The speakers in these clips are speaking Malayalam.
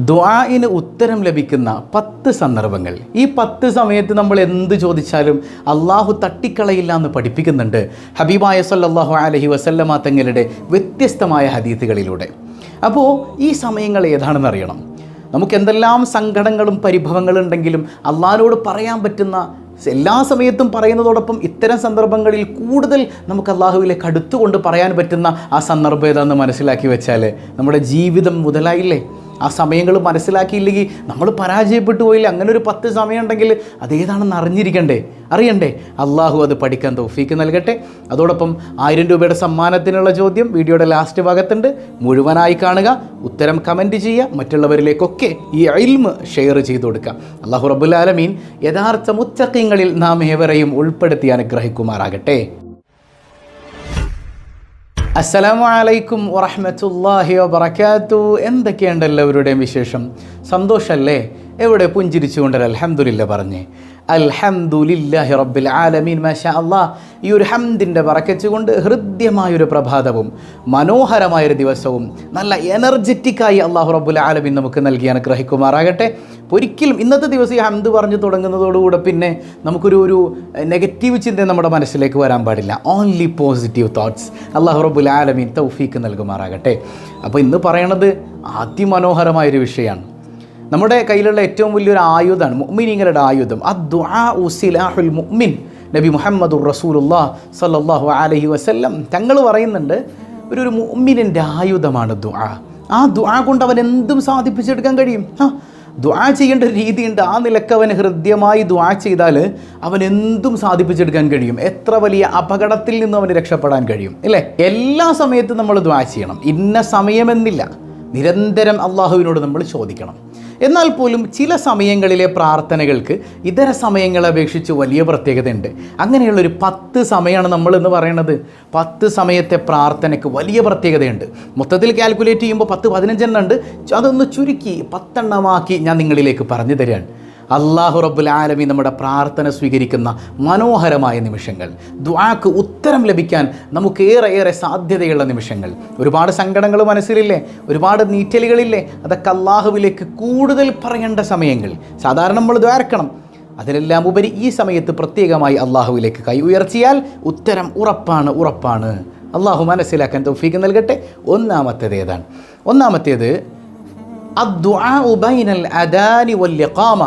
ദുആഇന് ഉത്തരം ലഭിക്കുന്ന 10 സന്ദർഭങ്ങൾ. ഈ 10 സമയത്ത് നമ്മൾ എന്ത് ചോദിച്ചാലും അള്ളാഹു തട്ടിക്കളയില്ല എന്ന് പഠിപ്പിക്കുന്നുണ്ട് ഹബീബായ സല്ലല്ലാഹു അലൈഹി വസല്ലമ തങ്ങളുടെ വ്യത്യസ്തമായ ഹദീസുകളിലൂടെ. അപ്പോൾ ഈ സമയങ്ങൾ ഏതാണെന്ന് അറിയണം. നമുക്ക് എന്തെല്ലാം സങ്കടങ്ങളും പരിഭവങ്ങളും ഉണ്ടെങ്കിലും അള്ളാഹിനോട് പറയാൻ പറ്റുന്ന എല്ലാ സമയത്തും പറയുന്നതോടൊപ്പം ഇത്തരം സന്ദർഭങ്ങളിൽ കൂടുതൽ നമുക്ക് അള്ളാഹുവിലേക്ക് അടുത്തുകൊണ്ട് പറയാൻ പറ്റുന്ന ആ സന്ദർഭം ഏതാണെന്ന് മനസ്സിലാക്കി വെച്ചാൽ നമ്മുടെ ജീവിതം മുതലായില്ലേ. ആ സമയങ്ങൾ മനസ്സിലാക്കിയില്ലെങ്കിൽ നമ്മൾ പരാജയപ്പെട്ടു പോയില്ല. അങ്ങനെ ഒരു 10 സമയം ഉണ്ടെങ്കിൽ അതേതാണെന്ന് അറിയണ്ടേ. അള്ളാഹു അത് പഠിക്കാൻ തൗഫീക്ക് നൽകട്ടെ. അതോടൊപ്പം 1000 രൂപയുടെ സമ്മാനത്തിനുള്ള ചോദ്യം വീഡിയോയുടെ ലാസ്റ്റ് ഭാഗത്തുണ്ട്. മുഴുവനായി കാണുക, ഉത്തരം കമൻറ്റ് ചെയ്യുക, മറ്റുള്ളവരിലേക്കൊക്കെ ഈ ഇൽമ് ഷെയർ ചെയ്തു കൊടുക്കുക. അള്ളാഹു റബ്ബുൽ ആലമീൻ യഥാർത്ഥ മുത്തഖീങ്ങളിൽ നാം ഏവരെയും ഉൾപ്പെടുത്തി അനുഗ്രഹിക്കുമാറാകട്ടെ. അസ്സലാമു അലൈക്കും വറഹ്മത്തുള്ളാഹി വബറകാതുഹു. എന്തൊക്കെയുണ്ട് എല്ലാവരുടെയും വിശേഷം? സന്തോഷമല്ലേ? എവിടെ പുഞ്ചിരിച്ചുകൊണ്ട് അൽഹംദുലില്ലാ പറഞ്ഞേ? അൽഹംദുലില്ലാഹി റബ്ബിൽ ആലമീൻ. മാഷാ അല്ലാഹ്. ഈ ഒരു ഹംദിൻ്റെ ബറക്കത്ത് കൊണ്ട് ഹൃദ്യമായൊരു പ്രഭാതവും മനോഹരമായൊരു ദിവസവും നല്ല എനർജറ്റിക്കായി അള്ളാഹു റബ്ബുൽ ആലമീൻ നമുക്ക് നൽകി അനുഗ്രഹിക്കുമാറാകട്ടെ. ഒരിക്കലും ഇന്നത്തെ ദിവസം ഈ ഹംദ് പറഞ്ഞു തുടങ്ങുന്നതോടുകൂടെ പിന്നെ നമുക്കൊരു നെഗറ്റീവ് ചിന്ത നമ്മുടെ മനസ്സിലേക്ക് വരാൻ പാടില്ല. Only positive thoughts. അള്ളാഹു റബ്ബുൽ ആലമീൻ തൗഫീക്ക് നൽകുമാറാകട്ടെ. അപ്പോൾ ഇന്ന് പറയണത് അതിമനോഹരമായൊരു വിഷയമാണ്. നമ്മുടെ കയ്യിലുള്ള ഏറ്റവും വലിയൊരു ആയുധമാണ്, മുഅ്മിനീങ്ങളുടെ ആയുധം. അദ്ദുആഉ സിലാഹുൽ മുഅ്മിൻ. നബി മുഹമ്മദുർ റസൂലുള്ളാഹി സ്വല്ലല്ലാഹു അലൈഹി വസല്ലം തങ്ങൾ പറയുന്നുണ്ട്, ഒരു മുഅ്മിനിൻ്റെ ആയുധമാണ് ദുആ. ആ ദുആ കൊണ്ട് അവൻ എന്തും സാധിപ്പിച്ചെടുക്കാൻ കഴിയും. ദുആ ചെയ്യേണ്ട ഒരു രീതിയുണ്ട്. ആ നിലക്ക് അവൻ ഹൃദ്യമായി ദുആ ചെയ്താൽ അവൻ എന്തും സാധിപ്പിച്ചെടുക്കാൻ കഴിയും. എത്ര വലിയ അപകടത്തിൽ നിന്നും അവന് രക്ഷപ്പെടാൻ കഴിയും, അല്ലേ? എല്ലാ സമയത്തും നമ്മൾ ദുആ ചെയ്യണം. ഇന്ന സമയമെന്നില്ല. നിരന്തരം അള്ളാഹുവിനോട് നമ്മൾ ചോദിക്കണം. എന്നാൽ പോലും ചില സമയങ്ങളിലെ പ്രാർത്ഥനകൾക്ക് ഇതര സമയങ്ങളെ അപേക്ഷിച്ച് വലിയ പ്രത്യേകതയുണ്ട്. അങ്ങനെയുള്ളൊരു 10 സമയമാണ് നമ്മളിന്ന് പറയുന്നത്. 10 സമയത്തെ പ്രാർത്ഥനയ്ക്ക് വലിയ പ്രത്യേകതയുണ്ട്. മൊത്തത്തിൽ കാൽക്കുലേറ്റ് ചെയ്യുമ്പോൾ 10-15 എണ്ണം ഉണ്ട്. അതൊന്ന് ചുരുക്കി 10 എണ്ണമാക്കി ഞാൻ നിങ്ങളിലേക്ക് പറഞ്ഞു തരികയാണ്. അല്ലാഹു റബ്ബുൽ ആലമീൻ നമ്മുടെ പ്രാർത്ഥന സ്വീകരിക്കുന്ന മനോഹരമായ നിമിഷങ്ങൾ, ദുആക്ക് ഉത്തരം ലഭിക്കാൻ നമുക്ക് ഏറെ സാധ്യതയുള്ള നിമിഷങ്ങൾ. ഒരുപാട് സങ്കടങ്ങൾ മനസ്സിലില്ലേ, ഒരുപാട് നീറ്റലുകളില്ലേ, അതൊക്കെ അല്ലാഹുവിലേക്ക് കൂടുതൽ പറയേണ്ട സമയങ്ങൾ. സാധാരണ നമ്മൾ ദ്വാരക്കണം. അതിലെല്ലാം ഉപരി ഈ സമയത്ത് പ്രത്യേകമായി അല്ലാഹുവിലേക്ക് കൈ ഉയർത്തിയാൽ ഉത്തരം ഉറപ്പാണ്. അല്ലാഹു മനസ്സിലാക്കാൻ തൗഫീക്ക് നൽകട്ടെ. ഒന്നാമത്തേത് അദ്ദുആഉ ബൈനൽ അദാനി വൽ ഇഖാമ.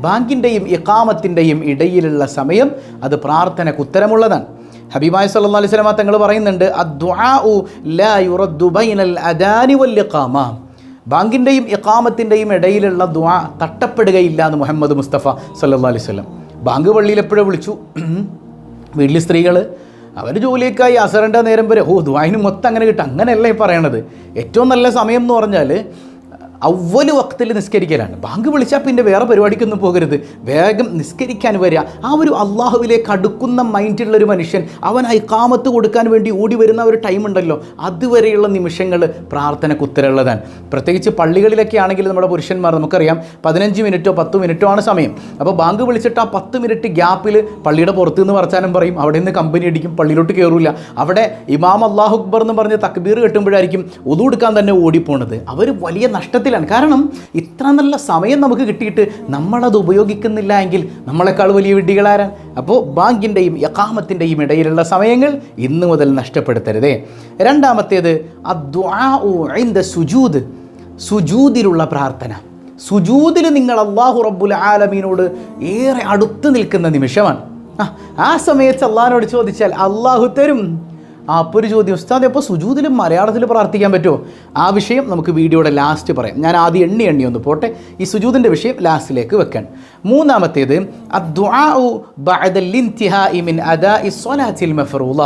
ബാങ്കിൻ്റെയും ഇഖാമത്തിൻ്റെയും ഇടയിലുള്ള സമയം അത് പ്രാർത്ഥനയ്ക്ക് ഉത്തരമുള്ളതാണ്. ഹബീബായ സല്ലല്ലാഹു അലൈഹി വസല്ലം തങ്ങൾ പറയുന്നുണ്ട്, അദ്ദുആഉ ലാ യുറദ്ദു ബൈനൽ അദാനി വൽ ഇഖാമ. ബാങ്കിൻ്റെയും ഇഖാമത്തിൻ്റെയും ഇടയിലുള്ള ദുആ തട്ടപ്പെടുകയില്ല എന്ന് മുഹമ്മദ് മുസ്തഫ സല്ലല്ലാഹു അലൈഹി വസല്ലം. ബാങ്ക് പള്ളിയിൽ എപ്പോഴും വിളിച്ചു. വീട്ടിൽ സ്ത്രീകൾ അവർ ജോലിയൊക്കെയായി അസറിൻ്റെ നേരം വരെ ദുആയിന് മൊത്തം അങ്ങനെ കിട്ടും. അങ്ങനെയല്ല ഈ പറയണത്. ഏറ്റവും നല്ല സമയം എന്ന് പറഞ്ഞാൽ അവ്വല് വക്തിൽ നിസ്കരിക്കലാണ്. ബാങ്ക് വിളിച്ചാൽ പിന്നെ വേറെ പരിപാടിക്കൊന്നും പോകരുത്, വേഗം നിസ്കരിക്കാൻ വരിക. ആ ഒരു അള്ളാഹുവിലേക്ക് അടുക്കുന്ന മൈൻഡുള്ളൊരു മനുഷ്യൻ അവൻ ഇഖാമത്ത് കൊടുക്കാൻ വേണ്ടി ഓടി വരുന്ന ഒരു ടൈം ഉണ്ടല്ലോ, അതുവരെയുള്ള നിമിഷങ്ങൾ പ്രാർത്ഥനയ്ക്ക് ഉത്തരമുള്ളതാണ്. പ്രത്യേകിച്ച് പള്ളികളിലൊക്കെ ആണെങ്കിൽ നമ്മുടെ പുരുഷന്മാർ നമുക്കറിയാം 15 മിനിറ്റോ 10 മിനിറ്റോ ആണ് സമയം. അപ്പോൾ ബാങ്ക് വിളിച്ചിട്ട് ആ 10 മിനിറ്റ് ഗ്യാപ്പിൽ പള്ളിയുടെ പുറത്ത് നിന്ന് വർത്താനം പറയും. അവിടെ നിന്ന് കമ്പനി അടിക്കും, പള്ളിയിലോട്ട് കയറില്ല. അവിടെ ഇമാം അല്ലാഹു അക്ബർ എന്ന് പറഞ്ഞ് തക്ബീർ കെട്ടുമ്പോഴായിരിക്കും ഉദു എടുക്കാൻ തന്നെ ഓടിപ്പോണത്. അവർ വലിയ നഷ്ടത്തിൽ. കാരണം ഇത്ര നല്ല സമയം നമുക്ക് കിട്ടിയിട്ട് നമ്മളത് ഉപയോഗിക്കുന്നില്ല എങ്കിൽ നമ്മളെക്കാൾ വലിയ വിഡ്ഢികളാരാണ്? അപ്പോൾ ബാങ്കിൻ്റെയും ഇഖാമത്തിൻ്റെയും ഇടയിലുള്ള സമയങ്ങൾ ഇന്ന് മുതൽ നഷ്ടപ്പെടുത്തരുതേ. രണ്ടാമത്തേത് അദ്ദുആഉ ഇൻദ സുജൂദ്. സുജൂദിലുള്ള പ്രാർത്ഥന. സുജൂദിൽ നിങ്ങൾ അല്ലാഹു റബ്ബുൽ ആലമീനോട് ഏറെ അടുത്ത് നിൽക്കുന്ന നിമിഷമാണ്. ആ സമയത്ത് അള്ളാഹിനോട് ചോദിച്ചാൽ അള്ളാഹു തരും. അപ്പോൾ ഒരു ചോദ്യം, ഉസ്താദ് അപ്പോൾ സുജൂദിലും മലയാളത്തിൽ പ്രാർത്ഥിക്കാൻ പറ്റുമോ? ആ വിഷയം നമുക്ക് വീഡിയോയുടെ ലാസ്റ്റ് പറയാം. ഞാൻ ആദ്യം എണ്ണി ഒന്ന് പോട്ടെ. ഈ സുജൂദിൻ്റെ വിഷയം ലാസ്റ്റിലേക്ക് വെക്കാൻ. മൂന്നാമത്തേത് അദ്ദുആഉ ബഅദൽ ഇൻതിഹാഇ മിൻ അദാഇ സ്വലാത്തിൽ മഫ്റൂള.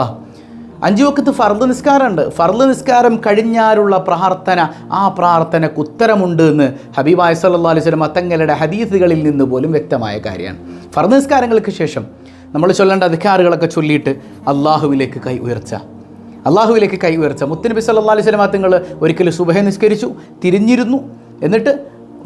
5 വഖത്ത് ഫർദ് നിസ്കാരമുണ്ട്. ഫർദ് നിസ്കാരം കഴിഞ്ഞാലുള്ള പ്രാർത്ഥന, ആ പ്രാർത്ഥനയ്ക്ക് ഉത്തരമുണ്ട് എന്ന് ഹബീബായ സല്ലല്ലാഹു അലൈഹി വസല്ലം തങ്ങളുടെ ഹദീസുകളിൽ നിന്ന് പോലും വ്യക്തമായ കാര്യമാണ്. ഫർദ് നിസ്കാരങ്ങൾക്ക് ശേഷം നമ്മൾ ചൊല്ലേണ്ട അധികാറുകളൊക്കെ ചൊല്ലിയിട്ട് അള്ളാഹുവിലേക്ക് കൈ ഉയർച്ച. മുത്തുനബി സല്ലല്ലാഹു അലൈഹി വസല്ലം തങ്ങൾ ഒരിക്കൽ സുബഹ നിസ്കരിച്ചു, തിരിഞ്ഞിരുന്നു, എന്നിട്ട്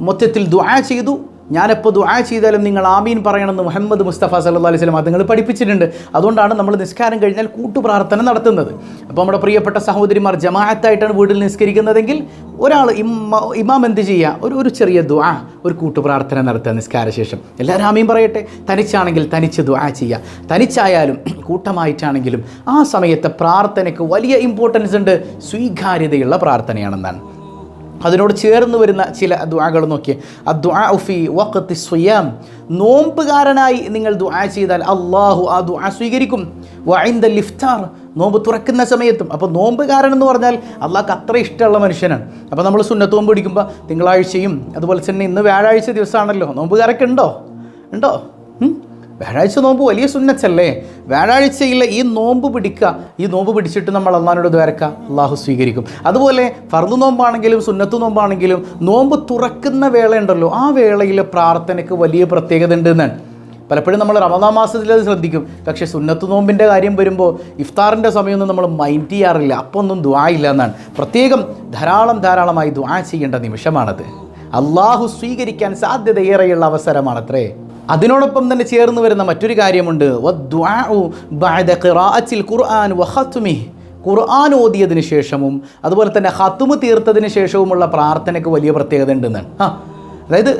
മൊത്തത്തിൽ ദുആ ചെയ്തു. ഞാനെപ്പോൾ ദുആ ചെയ്താലും നിങ്ങൾ ആമീൻ പറയണമെന്ന് മുഹമ്മദ് മുസ്തഫ സല്ലല്ലാഹു അലൈഹി വസല്ലം നിങ്ങൾ പഠിപ്പിച്ചിട്ടുണ്ട്. അതുകൊണ്ടാണ് നമ്മൾ നിസ്കാരം കഴിഞ്ഞാൽ കൂട്ടുപ്രാർത്ഥന നടത്തുന്നത്. അപ്പോൾ നമ്മുടെ പ്രിയപ്പെട്ട സഹോദരിമാർ ജമാഅത്തായിട്ടാണ് വീട്ടിൽ നിസ്കരിക്കുന്നതെങ്കിൽ ഒരാൾ ഇമാം എന്ത് ചെയ്യുക, ഒരു ചെറിയ ദുആ, ഒരു കൂട്ടുപ്രാർത്ഥന നടത്തുക നിസ്കാര ശേഷം. എല്ലാവരും ആമീൻ പറയട്ടെ. തനിച്ചാണെങ്കിൽ തനിച്ച് ദുആ ചെയ്യുക, തനിച്ചായാലും കൂട്ടമായിട്ടാണെങ്കിലും ആ സമയത്തെ പ്രാർത്ഥനയ്ക്ക് വലിയ ഇമ്പോർട്ടൻസ് ഉണ്ട്, സ്വീകാര്യതയുള്ള പ്രാർത്ഥനയാണെന്നാണ്. അതിനോട് ചേർന്ന് വരുന്ന ചില ദുആകൾ നോക്കിയേ. അദ്ദുആഉ ഫീ വഖ്തി സിയാം, നോമ്പുകാരനായി നിങ്ങൾ ദുആ ചെയ്താൽ അള്ളാഹു ആ ദുആ സ്വീകരിക്കും. വഇൻദൽ ഇഫ്താർ, നോമ്പ് തുറക്കുന്ന സമയത്തും. അപ്പോൾ നോമ്പുകാരൻ എന്ന് പറഞ്ഞാൽ അള്ളാഹ്ക്ക് അത്ര ഇഷ്ടമുള്ള മനുഷ്യനാണ്. അപ്പോൾ നമ്മൾ സുന്നത്ത് നോമ്പ് പിടിക്കുമ്പോൾ തിങ്കളാഴ്ചയും അതുപോലെ തന്നെ ഇന്ന് വ്യാഴാഴ്ച ദിവസമാണല്ലോ, നോമ്പുകാരൊക്കെ ഉണ്ടോ? വ്യാഴാഴ്ച നോമ്പ് വലിയ സുന്നത്തല്ലേ? വ്യാഴാഴ്ചയിലെ ഈ നോമ്പ് പിടിക്കുക, ഈ നോമ്പ് പിടിച്ചിട്ട് നമ്മൾ അള്ളാഹിനോട് ദ്വാരക്കുക, അള്ളാഹു സ്വീകരിക്കും. അതുപോലെ ഫർദ് നോമ്പാണെങ്കിലും സുന്നത്ത് നോമ്പാണെങ്കിലും നോമ്പ് തുറക്കുന്ന വേള ഉണ്ടല്ലോ, ആ വേളയിലെ പ്രാർത്ഥനയ്ക്ക് വലിയ പ്രത്യേകത ഉണ്ട് എന്നാണ്. പലപ്പോഴും നമ്മൾ റമദാൻ മാസത്തിൽ അത് ശ്രദ്ധിക്കും, പക്ഷേ സുന്നത്ത് നോമ്പിൻ്റെ കാര്യം വരുമ്പോൾ ഇഫ്താറിൻ്റെ സമയമൊന്നും നമ്മൾ മൈൻഡ് ചെയ്യാറില്ല, അപ്പോൾ ഒന്നും ദുആ ഇല്ല എന്നാണ്. പ്രത്യേകം ധാരാളമായി ദുആ ചെയ്യേണ്ട നിമിഷമാണത്. അള്ളാഹു സ്വീകരിക്കാൻ സാധ്യതയേറെയുള്ള അവസരമാണത്രേ. അതിനോടൊപ്പം തന്നെ ചേർന്ന് വരുന്ന മറ്റൊരു കാര്യമുണ്ട്, വദ്ദുആഉ ബഅദ ഖിറാഅത്തിൽ ഖുർആൻ വഖത്മിഹി, ഖുർആൻ ഓതിയതിന് ശേഷവും അതുപോലെ തന്നെ ഖത്മ് തീർത്തതിന് ശേഷവുമുള്ള പ്രാർത്ഥനയ്ക്ക് വലിയ പ്രത്യേകത ഉണ്ടെന്നാണ്. അതായത്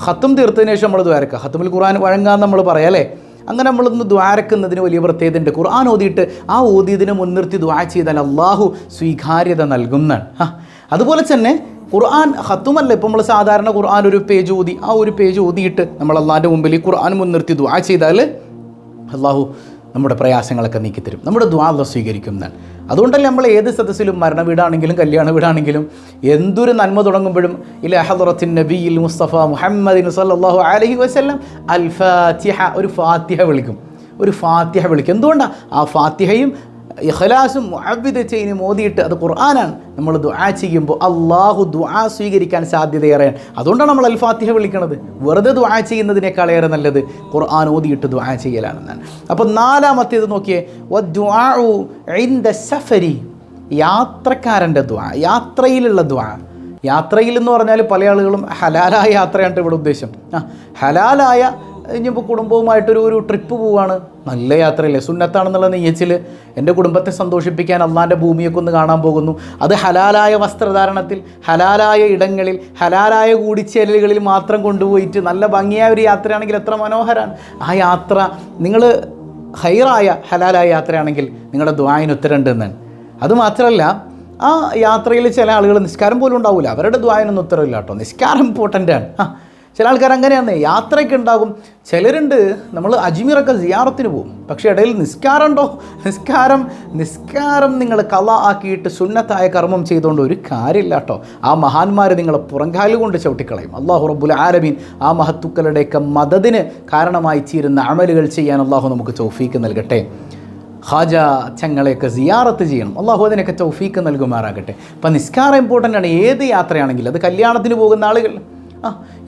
ഖത്ം തീർത്തതിന് ശേഷം നമ്മൾ ദ്വാരക്കുക, ഖത്മുൽ ഖുർആൻ വഴങ്ങാന്ന് നമ്മൾ പറയാം അല്ലേ? അങ്ങനെ നമ്മളൊന്ന് ദ്വാരക്കുന്നതിന് വലിയ പ്രത്യേകത ഉണ്ട്. ഖുർആൻ ഓതിയിട്ട് ആ ഓതിയതിനെ മുൻനിർത്തി ദ്വാ ചെയ്താൽ അള്ളാഹു സ്വീകാര്യത നൽകുന്നതാണ്. അതുപോലെ തന്നെ ഖുർആൻ ഖത്തുമല്ല, ഇപ്പോൾ നമ്മൾ സാധാരണ ഖുർആൻ ഒരു പേജ് ഓതി, ആ ഒരു പേജ് ഓതിയിട്ട് നമ്മൾ അള്ളാഹിൻ്റെ മുമ്പിൽ ഈ ഖുർആൻ മുൻനിർത്തി ദുആ ചെയ്താൽ അള്ളാഹു നമ്മുടെ പ്രയാസങ്ങളൊക്കെ നീക്കിത്തരും, നമ്മുടെ ദുആ അള്ളാഹു സ്വീകരിക്കുന്നതാണ്. അതുകൊണ്ടല്ലേ നമ്മൾ ഏത് സദസ്സിലും, മരണ വീടാണെങ്കിലും കല്യാണ വീടാണെങ്കിലും എന്തൊരു നന്മ തുടങ്ങുമ്പോഴും ഇലാ ഹദ്റത്തിൻ നബിയിൽ മുസ്തഫ മുഹമ്മദിൻ സല്ലല്ലാഹു അലൈഹി വസല്ലം അൽ ഫാത്തിഹ, ഒരു ഫാത്തിഹ വിളിക്കും. എന്തുകൊണ്ടാണ്? ആ ഫാത്തിഹയും ഇഖ്ലാസും മുഅവ്വിദതൈനും ഓതിയിട്ട്, അത് ഖുർആനാണ്, നമ്മൾ ദുആ ചെയ്യുമ്പോൾ അള്ളാഹു ദുആ സ്വീകരിക്കാൻ സാധ്യതയേറെയാണ്. അതുകൊണ്ടാണ് നമ്മൾ അൽ ഫാത്തിഹ വിളിക്കുന്നത്. വെറുതെ ദുആ ചെയ്യുന്നതിനേക്കാളേറെ നല്ലത് ഖുർആൻ ഓതിയിട്ട് ദുആ ചെയ്യലാണെന്നാണ്. അപ്പോൾ നാലാമത്തേത് നോക്കിയേ, വദ്ദുആഉ ഇൻദ സഫരി, യാത്രക്കാരൻ്റെ ദുആ, യാത്രയിലുള്ള ദുആ. യാത്രയിൽ എന്ന് പറഞ്ഞാൽ പല ആളുകളും ഹലാലായ യാത്രയാണ് ഇവിടെ ഉദ്ദേശം. ഹലാലായ ഇനിയിപ്പോൾ കുടുംബവുമായിട്ടൊരു ട്രിപ്പ് പോവുകയാണ്, നല്ല യാത്രയല്ലേ, സുന്നത്താണെന്നുള്ള നെയ്യച്ചിൽ എൻ്റെ കുടുംബത്തെ സന്തോഷിപ്പിക്കാൻ അള്ളാൻ്റെ ഭൂമിയൊക്കെ ഒന്ന് കാണാൻ പോകുന്നു. അത് ഹലാലായ വസ്ത്രധാരണത്തിൽ, ഹലാലായ ഇടങ്ങളിൽ, ഹലാലായ കൂടിച്ചേരലുകളിൽ മാത്രം കൊണ്ടുപോയിട്ട് നല്ല ഭംഗിയായ ഒരു യാത്രയാണെങ്കിൽ എത്ര മനോഹരമാണ്. ആ യാത്ര നിങ്ങൾ ഹൈറായ ഹലാലായ യാത്രയാണെങ്കിൽ നിങ്ങളുടെ ദുആഇന് ഉത്തരമുണ്ടെന്നാണ്. അതുമാത്രമല്ല, ആ യാത്രയിൽ ചില ആളുകൾ നിസ്കാരം പോലും ഉണ്ടാവില്ല, അവരുടെ ദുആഇനൊന്നും ഉത്തരവില്ല കേട്ടോ. നിസ്കാരം ഇമ്പോർട്ടൻ്റാണ്. ചില ആൾക്കാർ അങ്ങനെയാണ്, യാത്രയ്ക്ക് ഉണ്ടാകും. ചിലരുണ്ട്, നമ്മൾ അജ്മീറൊക്കെ സിയാറത്തിന് പോകും, പക്ഷേ ഇടയിൽ നിസ്കാരം ഉണ്ടോ? നിസ്കാരം നിങ്ങൾ ഖളാ ആക്കിയിട്ട് സുന്നത്തായ കർമ്മം ചെയ്തുകൊണ്ട് ഒരു കാര്യമില്ല കേട്ടോ. ആ മഹാന്മാർ നിങ്ങളെ പുറങ്കാല് കൊണ്ട് ചവിട്ടിക്കളയും. അല്ലാഹു റബ്ബുൽ ആലമീൻ ആ മഹത്തുക്കളുടെയൊക്കെ മദദിന് കാരണമായി തീരുന്ന അമലുകൾ ചെയ്യാൻ അല്ലാഹു നമുക്ക് തൗഫീക്ക് നൽകട്ടെ. ഖാജ ചങ്ങളെയൊക്കെ സിയാറത്ത് ചെയ്യണം, അള്ളാഹു അതിനൊക്കെ തൗഫീക്ക് നൽകുമാറാകട്ടെ. അപ്പം നിസ്കാരം ഇമ്പോർട്ടൻ്റ് ആണ്. ഏത് യാത്രയാണെങ്കിലും, അത് കല്യാണത്തിന് പോകുന്ന ആളുകൾ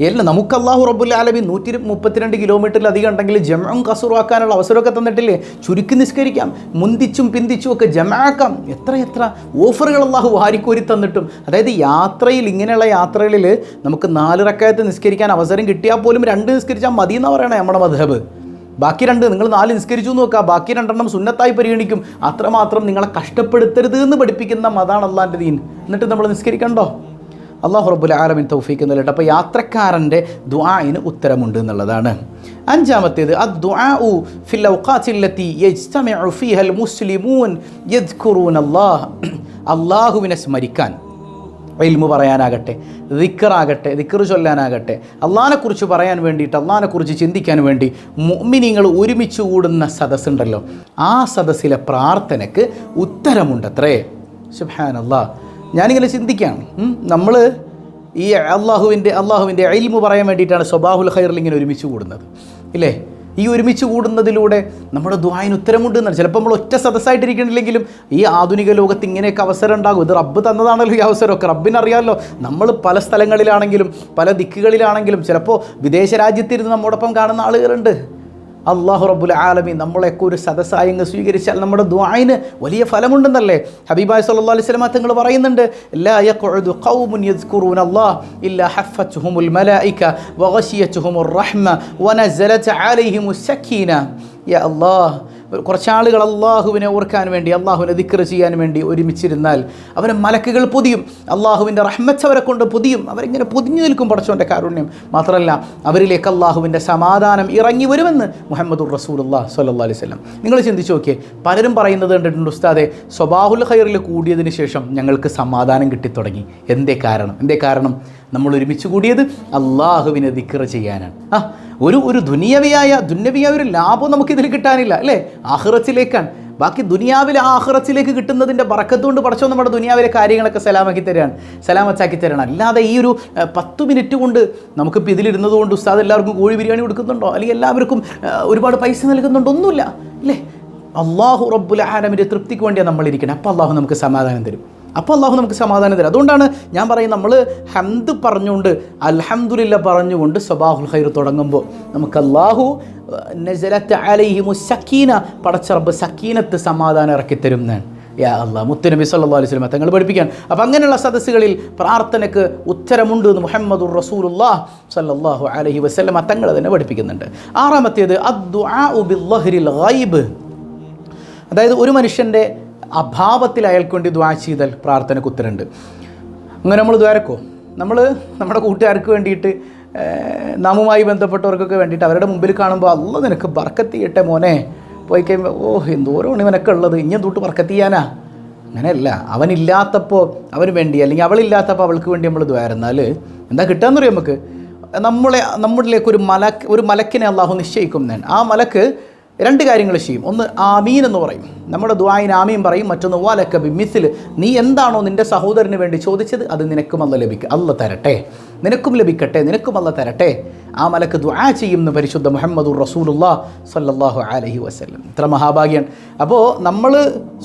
എല്ലാം, നമുക്ക് അല്ലാഹു റബ്ബുൽ ആലമീൻ 132 കിലോമീറ്ററിലധികം ഉണ്ടെങ്കിൽ ജംഉം ഖസ്റും അവസരമൊക്കെ തന്നിട്ടില്ലേ? ചുരുക്കി നിസ്കരിക്കാം, മുന്തിച്ചും പിന്തിച്ചും ഒക്കെ ജംആക്കാം. എത്ര ഓഫറുകൾ അല്ലാഹു വാരിക്കോരി തന്നിട്ടും. അതായത് യാത്രയിൽ, ഇങ്ങനെയുള്ള യാത്രകളിൽ നമുക്ക് 4 റക്അത്ത് നിസ്കരിക്കാൻ അവസരം കിട്ടിയാൽ പോലും 2 നിസ്കരിച്ചാൽ മതി എന്ന് പറയണേ നമ്മുടെ മദ്ഹബ്. ബാക്കി 2 നിങ്ങൾ 4 നിസ്കരിച്ചു എന്ന് നോക്കുക, ബാക്കി 2 സുന്നത്തായി പരിഗണിക്കും. അത്രമാത്രം നിങ്ങളെ കഷ്ടപ്പെടുത്തരുത് എന്ന് പഠിപ്പിക്കുന്ന മതാണ് അള്ളാൻ്റെ ദീൻ. എന്നിട്ട് നമ്മൾ നിസ്കരിക്കണ്ടോ? അല്ലാഹു റബ്ബുൽ ആലമീൻ തൗഫീക്ക് നൽകട്ടെ. അപ്പോൾ യാത്രക്കാരൻ്റെ ദുആഇന് ഉത്തരമുണ്ട് എന്നുള്ളതാണ്. അഞ്ചാമത്തേത്, അദ്ദുആഉ ഫിൽ ഔഖാത്തില്ലത്തി യജ്തമിഉ ഫീഹൽ മുസ്ലിമൂൻ യദ്കുറൂനല്ലാഹ്, അല്ലാഹുവിനെ സ്മരിക്കാൻ, ഇൽമു പറയാനാകട്ടെ, ദിക്റാകട്ടെ, ദിക്ർ ചൊല്ലാനാകട്ടെ, അള്ളാഹിനെക്കുറിച്ച് പറയാൻ വേണ്ടിയിട്ട്, അള്ളാഹിനെക്കുറിച്ച് ചിന്തിക്കാൻ വേണ്ടി മുഅ്മിനീങ്ങൾ ഒരുമിച്ച് കൂടുന്ന സദസ്സുണ്ടല്ലോ, ആ സദസ്സിലെ പ്രാർത്ഥനയ്ക്ക് ഉത്തരമുണ്ടത്രേ. സുബ്ഹാനല്ലാഹ്. ഞാനിങ്ങനെ ചിന്തിക്കുകയാണ്, നമ്മൾ ഈ അള്ളാഹുവിൻ്റെ ഇൽമു പറയാൻ വേണ്ടിയിട്ടാണ് സ്വബാഹുൽ ഖൈറിൽ ഇങ്ങനെ ഒരുമിച്ച് കൂടുന്നത് ഇല്ലേ? ഈ ഒരുമിച്ച് കൂടുന്നതിലൂടെ നമ്മുടെ ദുആഇന് ഉത്തരമുണ്ട് എന്നാണ്. ചിലപ്പോൾ നമ്മൾ ഒറ്റ സദസ്സായിട്ടിരിക്കണില്ലെങ്കിലും ഈ ആധുനിക ലോകത്ത് ഇങ്ങനെയൊക്കെ അവസരം ഉണ്ടാകും. ഇത് റബ്ബ് തന്നതാണല്ലോ ഈ അവസരമൊക്കെ, റബ്ബിനറിയാമല്ലോ. നമ്മൾ പല സ്ഥലങ്ങളിലാണെങ്കിലും പല ദിക്കുകളിലാണെങ്കിലും ചിലപ്പോൾ വിദേശ രാജ്യത്തിരുന്ന് നമ്മോടൊപ്പം കാണുന്ന ആളുകളുണ്ട്. അള്ളാഹു റബ്ബുൽ ആലമീൻ നമ്മളെയൊക്കെ ഒരു സദസ്സായി അങ്ങ് സ്വീകരിച്ചാൽ നമ്മുടെ ദുആഇന് വലിയ ഫലമുണ്ടെന്നല്ലേ ഹബീബായ സല്ലല്ലാഹു അലൈഹി വസല്ലം തങ്ങൾ പറയുന്നുണ്ട്, ലാ യഖഉദു ഖൗമുൻ യദ്കുറൂന അല്ലാഹ് ഇല്ലാ ഹഫ്ഫത്തുഹുമുൽ മലായിക വഗശിയത്തുഹുമുർ റഹ്മ വനസലത് അലൈഹിമുസ് സക്കീന. യാ അല്ലാഹ്, കുറച്ചാളുകൾ അള്ളാഹുവിനെ ഓർക്കാൻ വേണ്ടി, അള്ളാഹുവിനെ ദിക്ർ ചെയ്യാൻ വേണ്ടി ഒരുമിച്ചിരുന്നാൽ അവരെ മലക്കുകൾ പൊതിയും, അള്ളാഹുവിൻ്റെ റഹ്മത്ത് അവരെ കൊണ്ട് പൊതിയും. അവരിങ്ങനെ പൊതിഞ്ഞു നിൽക്കും പടച്ചവൻ്റെ കാരുണ്യം. മാത്രമല്ല അവരിലേക്ക് അള്ളാഹുവിൻ്റെ സമാധാനം ഇറങ്ങി വരുമെന്ന് മുഹമ്മദുർ റസൂലുള്ളാഹി സ്വല്ലല്ലാഹു അലൈഹി വസല്ലം. നിങ്ങൾ ചിന്തിച്ച് നോക്കിയേ, പലരും പറയുന്നത് കണ്ടിട്ടുണ്ട്, ഉസ്താദെ സ്വബാഹുൽ ഖൈറിൽ കൂടിയതിന് ശേഷം ഞങ്ങൾക്ക് സമാധാനം കിട്ടിത്തുടങ്ങി. എന്തേ കാരണം? നമ്മൾ ഒരുമിച്ച് കൂടിയത് അള്ളാഹുവിനെ ദിക്ർ ചെയ്യാനാണ്. ഒരു ദുനിയവിയായ ഒരു ലാഭം നമുക്കിതിൽ കിട്ടാനില്ല അല്ലേ? ആഖിറത്തിലേക്കാണ്. ബാക്കി ദുനിയാവിലെ ആഖിറത്തിലേക്ക് കിട്ടുന്നതിൻ്റെ ബറക്കത്തുകൊണ്ട് പടച്ചോ നമ്മുടെ ദുനിയാവിലെ കാര്യങ്ങളൊക്കെ സലാമത്താക്കി തരണം. അല്ലാതെ ഈ ഒരു 10 മിനിറ്റ് കൊണ്ട് നമുക്കിപ്പോൾ ഇതിലിരുന്നത് കൊണ്ട് ഉസ്താദ് എല്ലാവർക്കും കോഴി ബിരിയാണി കൊടുക്കുന്നുണ്ടോ, അല്ലെങ്കിൽ എല്ലാവർക്കും ഒരുപാട് പൈസ നൽകുന്നുണ്ടോ? ഒന്നുമില്ല അല്ലേ? അള്ളാഹു റബ്ബുൽ ആലമീൻ്റെ തൃപ്തിക്ക് വേണ്ടിയാണ് നമ്മളിരിക്കണം. അപ്പോൾ അള്ളാഹു നമുക്ക് സമാധാനം തരും. അതുകൊണ്ടാണ് ഞാൻ പറയും, നമ്മൾ ഹംദ് പറഞ്ഞുകൊണ്ട് അൽഹംദുലില്ലാ പറഞ്ഞുകൊണ്ട് സ്വബാഹുൽ ഖൈർ തുടങ്ങുമ്പോൾ നമുക്ക് അല്ലാഹു നസലത്ത് അലൈഹിമുസ് സക്കീന, പടച്ച റബ്ബ് സക്കീനത്ത് സമാധാനം ഇറക്കിത്തരും എന്നാണ്. യാ അല്ലാഹ്, മുത്തുനബി സല്ലല്ലാഹു അലൈഹി വസല്ലം തങ്ങൾ പഠിപ്പിക്കാൻ. അപ്പോൾ അങ്ങനെയുള്ള സദസ്സുകളിൽ പ്രാർത്ഥനയ്ക്ക് ഉത്തരമുണ്ട് എന്ന് മുഹമ്മദുർ റസൂലുള്ളാഹി സ്വല്ലല്ലാഹു അലൈഹി വസല്ലം തങ്ങൾ തന്നെ പഠിപ്പിക്കുന്നുണ്ട്. ആറാമത്തേത് അദ്ദുആഉ ബിദ്ദഹ്രിൽ ഗൈബ്, അതായത് ഒരു മനുഷ്യൻ്റെ അഭാവത്തിൽ അയാൾക്ക് വേണ്ടി ദുആ ചെയ്താൽ പ്രാർത്ഥനയ്ക്ക് ഉത്തരമുണ്ട്. അങ്ങനെ നമ്മൾ ദ്വാരക്കോ, നമ്മുടെ കൂട്ടുകാർക്ക് വേണ്ടിയിട്ട്, നാമുമായി ബന്ധപ്പെട്ടവർക്കൊക്കെ വേണ്ടിയിട്ട് അവരുടെ മുമ്പിൽ കാണുമ്പോൾ അല്ലാഹ് നിനക്ക് ബർക്കത്ത് ചെയ്യട്ടെ മോനെ, പോയി കഴിയുമ്പോൾ എന്തോരമാണ് ഇവനൊക്കെ ഉള്ളത്, ഇനി എന്തൊട്ട് ബർക്കത്ത് ചെയ്യാനാ? അങ്ങനെയല്ല. അവനില്ലാത്തപ്പോൾ അവന് വേണ്ടി, അല്ലെങ്കിൽ അവളില്ലാത്തപ്പോൾ അവൾക്ക് വേണ്ടി നമ്മൾ ദ്വാരുന്നാൽ എന്താ കിട്ടുകയെന്ന് പറയും നമുക്ക്. നമ്മളിലേക്ക് ഒരു മലക്കിനെ അള്ളാഹു നിശ്ചയിക്കും. ആ മലക്ക് 2 കാര്യങ്ങൾ ചെയ്യും. ഒന്ന് ആമീൻ എന്ന് പറയും, നമ്മുടെ ദുആയിന് ആമീൻ പറയും. മറ്റൊന്ന് വലക ബിമിസ്ൽ, നീ എന്താണോ നിൻ്റെ സഹോദരന് വേണ്ടി ചോദിച്ചത് അത് നിനക്കും അല്ലാഹ് തരട്ടെ, നിനക്കും ലഭിക്കട്ടെ, നിനക്കും അല്ലാഹ് തരട്ടെ. ആ മലക്ക് ദുആ ചെയ്യും എന്ന് പരിശുദ്ധ മുഹമ്മദുർ റസൂലുള്ളാഹി സ്വല്ലല്ലാഹു അലൈഹി വസല്ലം. ഇത്ര മഹാഭാഗ്യമാണ്. അപ്പോൾ നമ്മൾ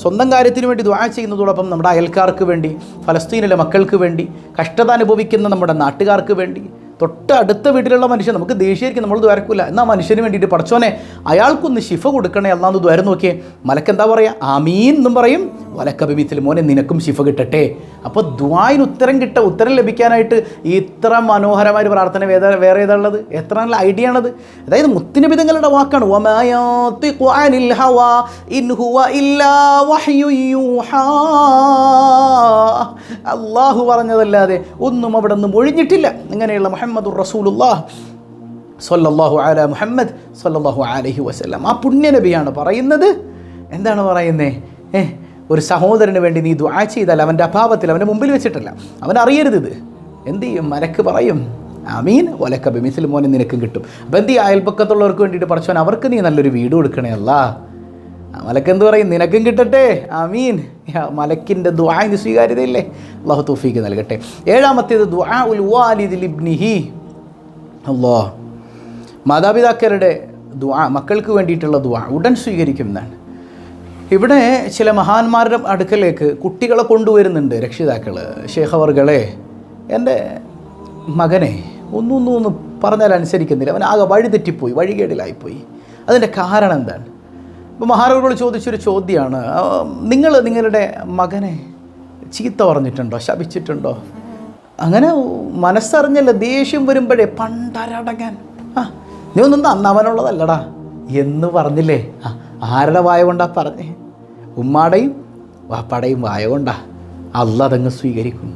സ്വന്തം കാര്യത്തിന് വേണ്ടി ദുആ ചെയ്യുന്നതോടൊപ്പം നമ്മുടെ അയൽക്കാർക്ക് വേണ്ടി, ഫലസ്തീനിലെ മക്കൾക്ക് വേണ്ടി, കഷ്ടത അനുഭവിക്കുന്ന നമ്മുടെ നാട്ടുകാർക്ക് വേണ്ടി, തൊട്ട് അടുത്ത വീട്ടിലുള്ള മനുഷ്യൻ നമുക്ക് ദേഷ്യമായിരിക്കും, നമ്മൾ ദ്വാരക്കില്ല, എന്നാൽ മനുഷ്യന് വേണ്ടിയിട്ട് പടച്ചോനെ അയാൾക്കൊന്ന് ശിഫ കൊടുക്കണേ അല്ലാന്ന് ദ്വാരം നോക്കിയേ. മലക്കെന്താ പറയുക? ആമീൻ എന്നും പറയും. വലക ബിമിസ്ൽ, മോനെ നിനക്കും ശിഫ കിട്ടട്ടെ. അപ്പോൾ ദുആയിന് ഉത്തരം ലഭിക്കാനായിട്ട് ഇത്ര മനോഹരമായ ഒരു പ്രാർത്ഥന വേറെ ഏതാണുള്ളത്? എത്ര നല്ല ഐഡിയ ആണത്. അതായത് മുത്തുനബി തങ്ങളുടെ വാക്കാണ്, വമാ യന്തിഖു അനിൽ ഹവാ ഇൻ ഹുവ ഇല്ലാ വഹ്യു യൂഹാ. അല്ലാഹു പറഞ്ഞതല്ലാതെ ഒന്നും അവിടെ നിന്ന് ഒഴിഞ്ഞിട്ടില്ല. ഇങ്ങനെയുള്ള മുഹമ്മദുർ റസൂലുള്ളാഹി സ്വല്ലല്ലാഹു അലാ മുഹമ്മദ് സ്വല്ലല്ലാഹു അലൈഹി വസല്ലം, ആ പുണ്യനബിയാണ് പറയുന്നത്. എന്താണ് പറയുന്നത്? ഒരു സഹോദരന് വേണ്ടി നീ ദുആ ചെയ്താൽ അവൻ്റെ അഭാവത്തിൽ, അവൻ്റെ മുമ്പിൽ വെച്ചിട്ടല്ല, അവൻ അറിയരുത് ഇത്. എന്ത് ചെയ്യും? മലക്ക് പറയും ആമീൻ വലക ബിമിസ്ൽ, മോനെ നിനക്കും കിട്ടും. അപ്പോൾ എന്ത് ചെയ്യും? അയൽപ്പക്കത്തുള്ളവർക്ക് വേണ്ടിയിട്ട് പഠിച്ചവൻ അവർക്ക് നീ നല്ലൊരു വീട് കൊടുക്കണേ അല്ലാഹ്. മലക്ക് എന്ത് പറയും? നിനക്കും കിട്ടട്ടെ, ആമീൻ. മലക്കിൻ്റെ ദുആഇന് സ്വീകാര്യതയില്ലേ? അല്ലാഹു തൗഫീഖ് നൽകട്ടെ. ഏഴാമത്തേത് ദുആഉൽ വാലിദി ലിബ്നിഹി. അല്ലാഹ്, മാതാപിതാക്കളുടെ ദുആ, മക്കൾക്ക് വേണ്ടിയിട്ടുള്ള ദുആ ഉടൻ സ്വീകരിക്കുന്നതാണ്. ഇവിടെ ചില മഹാന്മാരുടെ അടുക്കലേക്ക് കുട്ടികളെ കൊണ്ടുവരുന്നുണ്ട് രക്ഷിതാക്കൾ. ശേഖവർകളെ, എൻ്റെ മകനെ ഒന്ന് പറഞ്ഞാൽ അനുസരിക്കുന്നില്ല, അവൻ ആകെ വഴിതെറ്റിപ്പോയി, വഴികേടിലായിപ്പോയി. അതിൻ്റെ കാരണം എന്താണ്? അപ്പോൾ മഹാനവറുകൾ ചോദിച്ചൊരു ചോദ്യമാണ്, നിങ്ങൾ നിങ്ങളുടെ മകനെ ചീത്ത പറഞ്ഞിട്ടുണ്ടോ, ശപിച്ചിട്ടുണ്ടോ? അങ്ങനെ മനസ്സറിഞ്ഞല്ല, ദേഷ്യം വരുമ്പോഴേ പണ്ടരടങ്ങാൻ, നീ ഒന്നും അന്നവനുള്ളതല്ലടാ എന്ന് പറഞ്ഞില്ലേ? ആരുടെ വായ കൊണ്ടാ പറഞ്ഞേ? ഉമ്മാടേയും വാപ്പാടേയും വായ കൊണ്ടാ. അല്ലാഹ് അതങ്ങ് സ്വീകരിക്കും.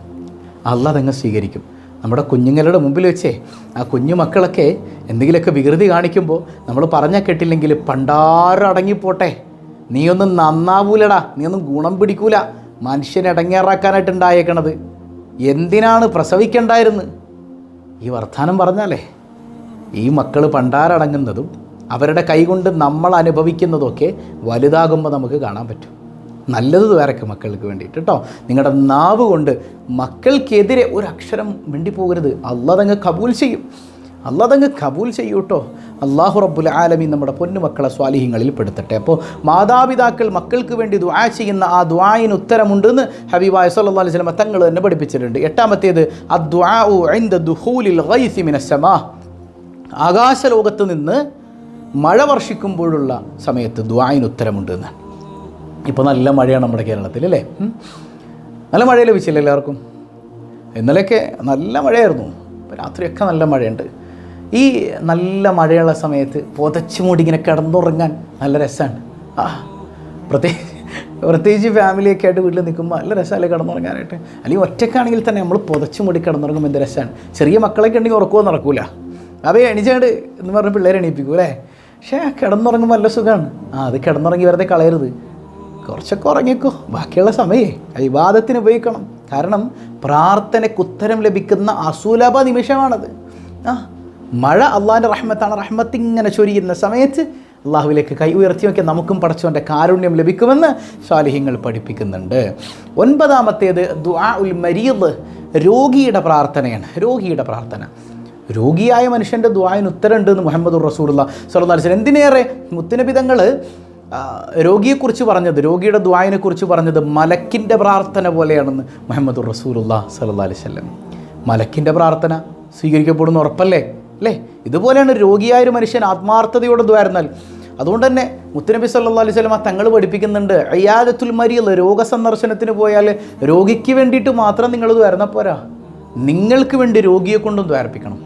നമ്മുടെ കുഞ്ഞുങ്ങളുടെ മുമ്പിൽ വെച്ചേ ആ കുഞ്ഞു മക്കളൊക്കെ എന്തെങ്കിലുമൊക്കെ വികൃതി കാണിക്കുമ്പോൾ നമ്മൾ പറഞ്ഞാൽ കേട്ടില്ലെങ്കിൽ പണ്ടാരടങ്ങിപ്പോട്ടെ, നീയൊന്നും നന്നാവൂലടാ, നീയൊന്നും ഗുണം പിടിക്കൂല, മനുഷ്യനെ അടങ്ങേറാക്കാനായിട്ടുണ്ടായേക്കണത്, എന്തിനാണ് പ്രസവിക്കണ്ടായിരുന്നു? ഈ വർത്താനം പറഞ്ഞാലേ ഈ മക്കൾ പണ്ടാരടങ്ങുന്നതും അവരുടെ കൈകൊണ്ട് നമ്മൾ അനുഭവിക്കുന്നതൊക്കെ വലുതാകുമ്പോൾ നമുക്ക് കാണാൻ പറ്റും. നല്ലത് വേറെയൊക്കെ മക്കൾക്ക് വേണ്ടിയിട്ട് കേട്ടോ. നിങ്ങളുടെ നാവ് കൊണ്ട് മക്കൾക്കെതിരെ ഒരക്ഷരം മിണ്ടിപ്പോകരുത്. അല്ലാഹ് അതങ്ങ് കബൂൽ ചെയ്യൂ കേട്ടോ. അല്ലാഹു റബ്ബുൽ ആലമീൻ നമ്മുടെ പൊന്നുമക്കളെ സ്വാലിഹീങ്ങളിൽ പെടുത്തട്ടെ. അപ്പോൾ മാതാപിതാക്കൾ മക്കൾക്ക് വേണ്ടി ദുആ ചെയ്യുന്ന ആ ദുആയിന് ഉത്തരമുണ്ടെന്ന് ഹബീബായ സല്ലല്ലാഹു അലൈഹി വസല്ലം തങ്ങൾ തന്നെ പഠിപ്പിച്ചിട്ടുണ്ട്. എട്ടാമത്തേത് അദ്ദുആഉ ഇൻദ ദുഖൂലിൽ ഗൈസി മിനസ് സമാ. ആകാശലോകത്ത് നിന്ന് മഴ വർഷിക്കുമ്പോഴുള്ള സമയത്ത് ദുആഇന് ഉത്തരമുണ്ട് എന്നാണ്. ഇപ്പോൾ നല്ല മഴയാണ് നമ്മുടെ കേരളത്തിൽ അല്ലേ? നല്ല മഴ ലഭിച്ചില്ല എല്ലാവർക്കും? ഇന്നലെയൊക്കെ നല്ല മഴയായിരുന്നു, രാത്രിയൊക്കെ നല്ല മഴയുണ്ട്. ഈ നല്ല മഴയുള്ള സമയത്ത് പുതച്ചു മൂടി ഇങ്ങനെ കിടന്നുറങ്ങാൻ നല്ല രസമാണ്. പ്രത്യേകിച്ച് ഫാമിലിയൊക്കെ ആയിട്ട് വീട്ടിൽ നിൽക്കുമ്പോൾ നല്ല രസമല്ലേ കിടന്നുറങ്ങാനായിട്ട്. അല്ലെങ്കിൽ ഒറ്റയ്ക്കാണെങ്കിൽ തന്നെ നമ്മൾ പുതച്ചു മൂടി കിടന്നുറങ്ങുമ്പോൾ എന്ത് രസമാണ്. ചെറിയ മക്കളൊക്കെ ഉണ്ടെങ്കിൽ ഉറക്കുമോ നടക്കൂല, അവയെ എണീച്ചാണ്ട് എന്ന് പറഞ്ഞ് പിള്ളേരെ എണീപ്പിക്കും അല്ലേ. പക്ഷേ കിടന്നുറങ്ങുമ്പോൾ നല്ല സുഖമാണ്. അത് കിടന്നുറങ്ങി വെറുതെ കളയരുത്, കുറച്ചൊക്കെ ഉറങ്ങിക്കോ. ബാക്കിയുള്ള സമയമേ ഇബാദത്തിന് ഉപയോഗിക്കണം. കാരണം പ്രാർത്ഥനയ്ക്ക് ഉത്തരം ലഭിക്കുന്ന അസുലഭ നിമിഷമാണത്. മഴ അള്ളാഹിൻ്റെ റഹ്മത്താണ്. റഹ്മത്ത് ഇങ്ങനെ ചൊരിയുന്ന സമയത്ത് അള്ളാഹുവിലേക്ക് കൈ ഉയർത്തി നോക്കിയാൽ നമുക്കും പടച്ചവൻ്റെ കാരുണ്യം ലഭിക്കുമെന്ന് സ്വാലിഹ്യങ്ങൾ പഠിപ്പിക്കുന്നുണ്ട്. 9ാമത്തേത് ദുആ ഉൽ മരീദ്, രോഗിയുടെ പ്രാർത്ഥനയാണ്. രോഗിയുടെ പ്രാർത്ഥന, രോഗിയായ മനുഷ്യൻ്റെ ദുആഇന് ഉത്തരമുണ്ട് എന്ന് മുഹമ്മദുർ റസൂലുള്ളാഹി സ്വല്ലല്ലാഹു അലൈഹി വസല്ലം. എന്തിനേറെ മുത്തുനബി തങ്ങൾ രോഗിയെക്കുറിച്ച് പറഞ്ഞത്, രോഗിയുടെ ദുആഇനെ കുറിച്ച് പറഞ്ഞത് മലക്കിൻ്റെ പ്രാർത്ഥന പോലെയാണെന്ന് മുഹമ്മദുർ റസൂലുള്ളാഹി സ്വല്ലല്ലാഹു അലൈഹി വസല്ലം. മലക്കിൻ്റെ പ്രാർത്ഥന സ്വീകരിക്കപ്പെടുന്ന ഉറപ്പല്ലേ അല്ലേ? ഇതുപോലെയാണ് രോഗിയായൊരു മനുഷ്യൻ ആത്മാർത്ഥതയോടെ ദ്വാരുന്നാൽ. അതുകൊണ്ട് തന്നെ മുത്തുനബി സല്ലല്ലാഹു അലൈഹി വസല്ലം തങ്ങൾ പഠിപ്പിക്കുന്നുണ്ട്, ഇയാദത്തുൽ മരീദ്, രോഗസന്ദർശനത്തിന് പോയാൽ രോഗിക്ക് വേണ്ടിയിട്ട് മാത്രം നിങ്ങൾ ദ്വാരുന്നാൽ പോരാ, നിങ്ങൾക്ക് വേണ്ടി രോഗിയെ കൊണ്ടും ദ്വാരപ്പിക്കണം.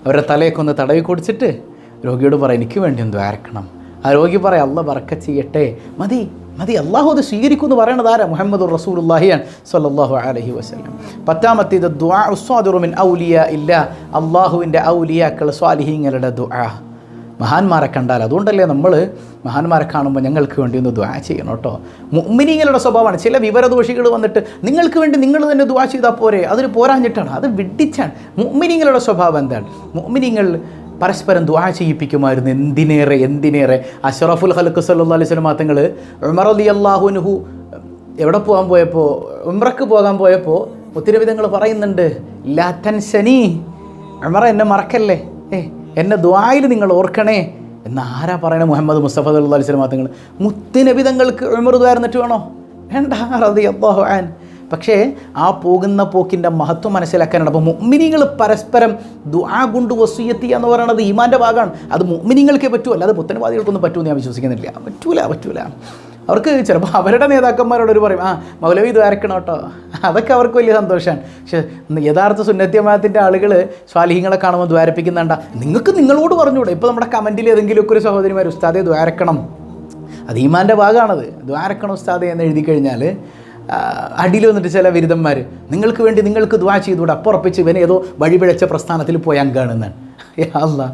അവരുടെ തലയൊക്കെ ഒന്ന് തടവി കൊടുത്തിട്ട് രോഗിയോട് പറയാം എനിക്ക് വേണ്ടി ഒന്ന് ദ്വാരക്കണം. ആ രോഗി പറയാം അല്ലാഹ് ബറക്കത്ത് ചെയ്യട്ടെ, മതി മതി, അള്ളാഹു അത് സ്വീകരിക്കുമെന്ന് പറയണത് ആരാ? മുഹമ്മദുർ റസൂലുള്ളാഹിയാണ് സ്വല്ലല്ലാഹു അലൈഹി വസല്ലം. 10ാമത്തേത് ദുആ ഉസ്വാദിറു മിൻ ഔലിയാ ഇല്ല, അള്ളാഹുവിൻ്റെ ഔലിയാക്കൾ സ്വാലിഹീങ്ങളുടെ ദുആ. മഹാന്മാരെ കണ്ടാൽ, അതുകൊണ്ടല്ലേ നമ്മൾ മഹാന്മാരെ കാണുമ്പോൾ ഞങ്ങൾക്ക് വേണ്ടി ഒന്ന് ദുആ ചെയ്യണം കേട്ടോ. മുഅ്മിനീങ്ങളുടെ സ്വഭാവമാണ്. ചില വിവരദോഷികൾ വന്നിട്ട് നിങ്ങൾക്ക് വേണ്ടി നിങ്ങൾ തന്നെ ദുആ ചെയ്താൽ പോരെ, അതൊരു പോരാഞ്ഞിട്ടാണ്, അത് വിഡ്ഢിച്ചാണ്. മുഅ്മിനീങ്ങളുടെ സ്വഭാവം എന്താണ്? മുഅ്മിനീങ്ങൾ പരസ്പരം ദുആ ചെയ്യിപ്പിക്കുമായിരുന്നു. എന്തിനേറെ അഷ്റഫുൽ ഖൽഖ് സല്ലല്ലാഹു അലൈഹി വസല്ലം തങ്ങൾ ഉമർ റളിയല്ലാഹു അൻഹു എവിടെ പോകാൻ പോയപ്പോൾ, ഉംറക്ക് പോകാൻ പോയപ്പോൾ മുത്തുനബി തങ്ങൾ പറയുന്നുണ്ട്, ലാ തൻസനി, ഉമർ എന്നെ മറക്കല്ലേ, എന്നെ ദുആയിൽ നിങ്ങൾ ഓർക്കണേ എന്ന് ആരാ പറയണേ? മുഹമ്മദ് മുസ്തഫ സല്ലല്ലാഹു അലൈഹി വസല്ലം തങ്ങൾ. മുത്തുനബി തങ്ങൾക്ക് ഉമർ ദുആർന്നിട്ട് വേണോ? വേണ്ട, റളിയല്ലാഹു അൻഹു. പക്ഷേ ആ പോകുന്ന പോക്കിൻ്റെ മഹത്വം മനസ്സിലാക്കാനാണ്. അപ്പോൾ മുഅ്മിനീങ്ങൾ പരസ്പരം ദുആ കൊണ്ട് വസിയ്യത്ത് ചെയ്യുക എന്ന് പറയുന്നത് ഈമാൻ്റെ ഭാഗമാണ്. അത് മുഅ്മിനീങ്ങൾക്കേ പറ്റൂ, അല്ലാതെ പുത്തൻവാദികൾക്കൊന്നും പറ്റുമെന്ന് ഞാൻ വിശ്വസിക്കുന്നില്ല. പറ്റൂല. അവർക്ക് ചിലപ്പോൾ അവരുടെ നേതാക്കന്മാരോട് ഒരു പറയും, മൗലവി ഇത് വരക്കണം കേട്ടോ, അതൊക്കെ അവർക്ക് വലിയ സന്തോഷമാണ്. പക്ഷേ യഥാർത്ഥ സുന്നത്തി ജമാഅത്തിൻ്റെ ആളുകൾ സ്വാലിഹീങ്ങളെ കാണുമ്പോൾ ദ്വാരപ്പിക്കുന്നുണ്ട, നിങ്ങൾക്ക് നിങ്ങളോട് പറഞ്ഞുകൂടെ? ഇപ്പോൾ നമ്മുടെ കമൻറ്റിൽ ഏതെങ്കിലുമൊക്കെ ഒരു സഹോദരിമാർ ഉസ്താദെ ദ്വാരക്കണം, അത് ഈമാൻ്റെ ഭാഗമാണത്, ദ്വാരക്കണം ഉസ്താദെ എന്ന് എഴുതി കഴിഞ്ഞാൽ അടിയിൽ വന്നിട്ട് ചില ബിരുദന്മാർ നിങ്ങൾക്ക് വേണ്ടി നിങ്ങൾക്ക് ദുആ ചെയ്തുകൂടെ, അപ്പുറപ്പിച്ച് ഇവനെ ഏതോ വഴിപിഴച്ച പ്രസ്ഥാനത്തിൽ പോയി അങ്കാണെന്നാണ്. അല്ലാഹ്,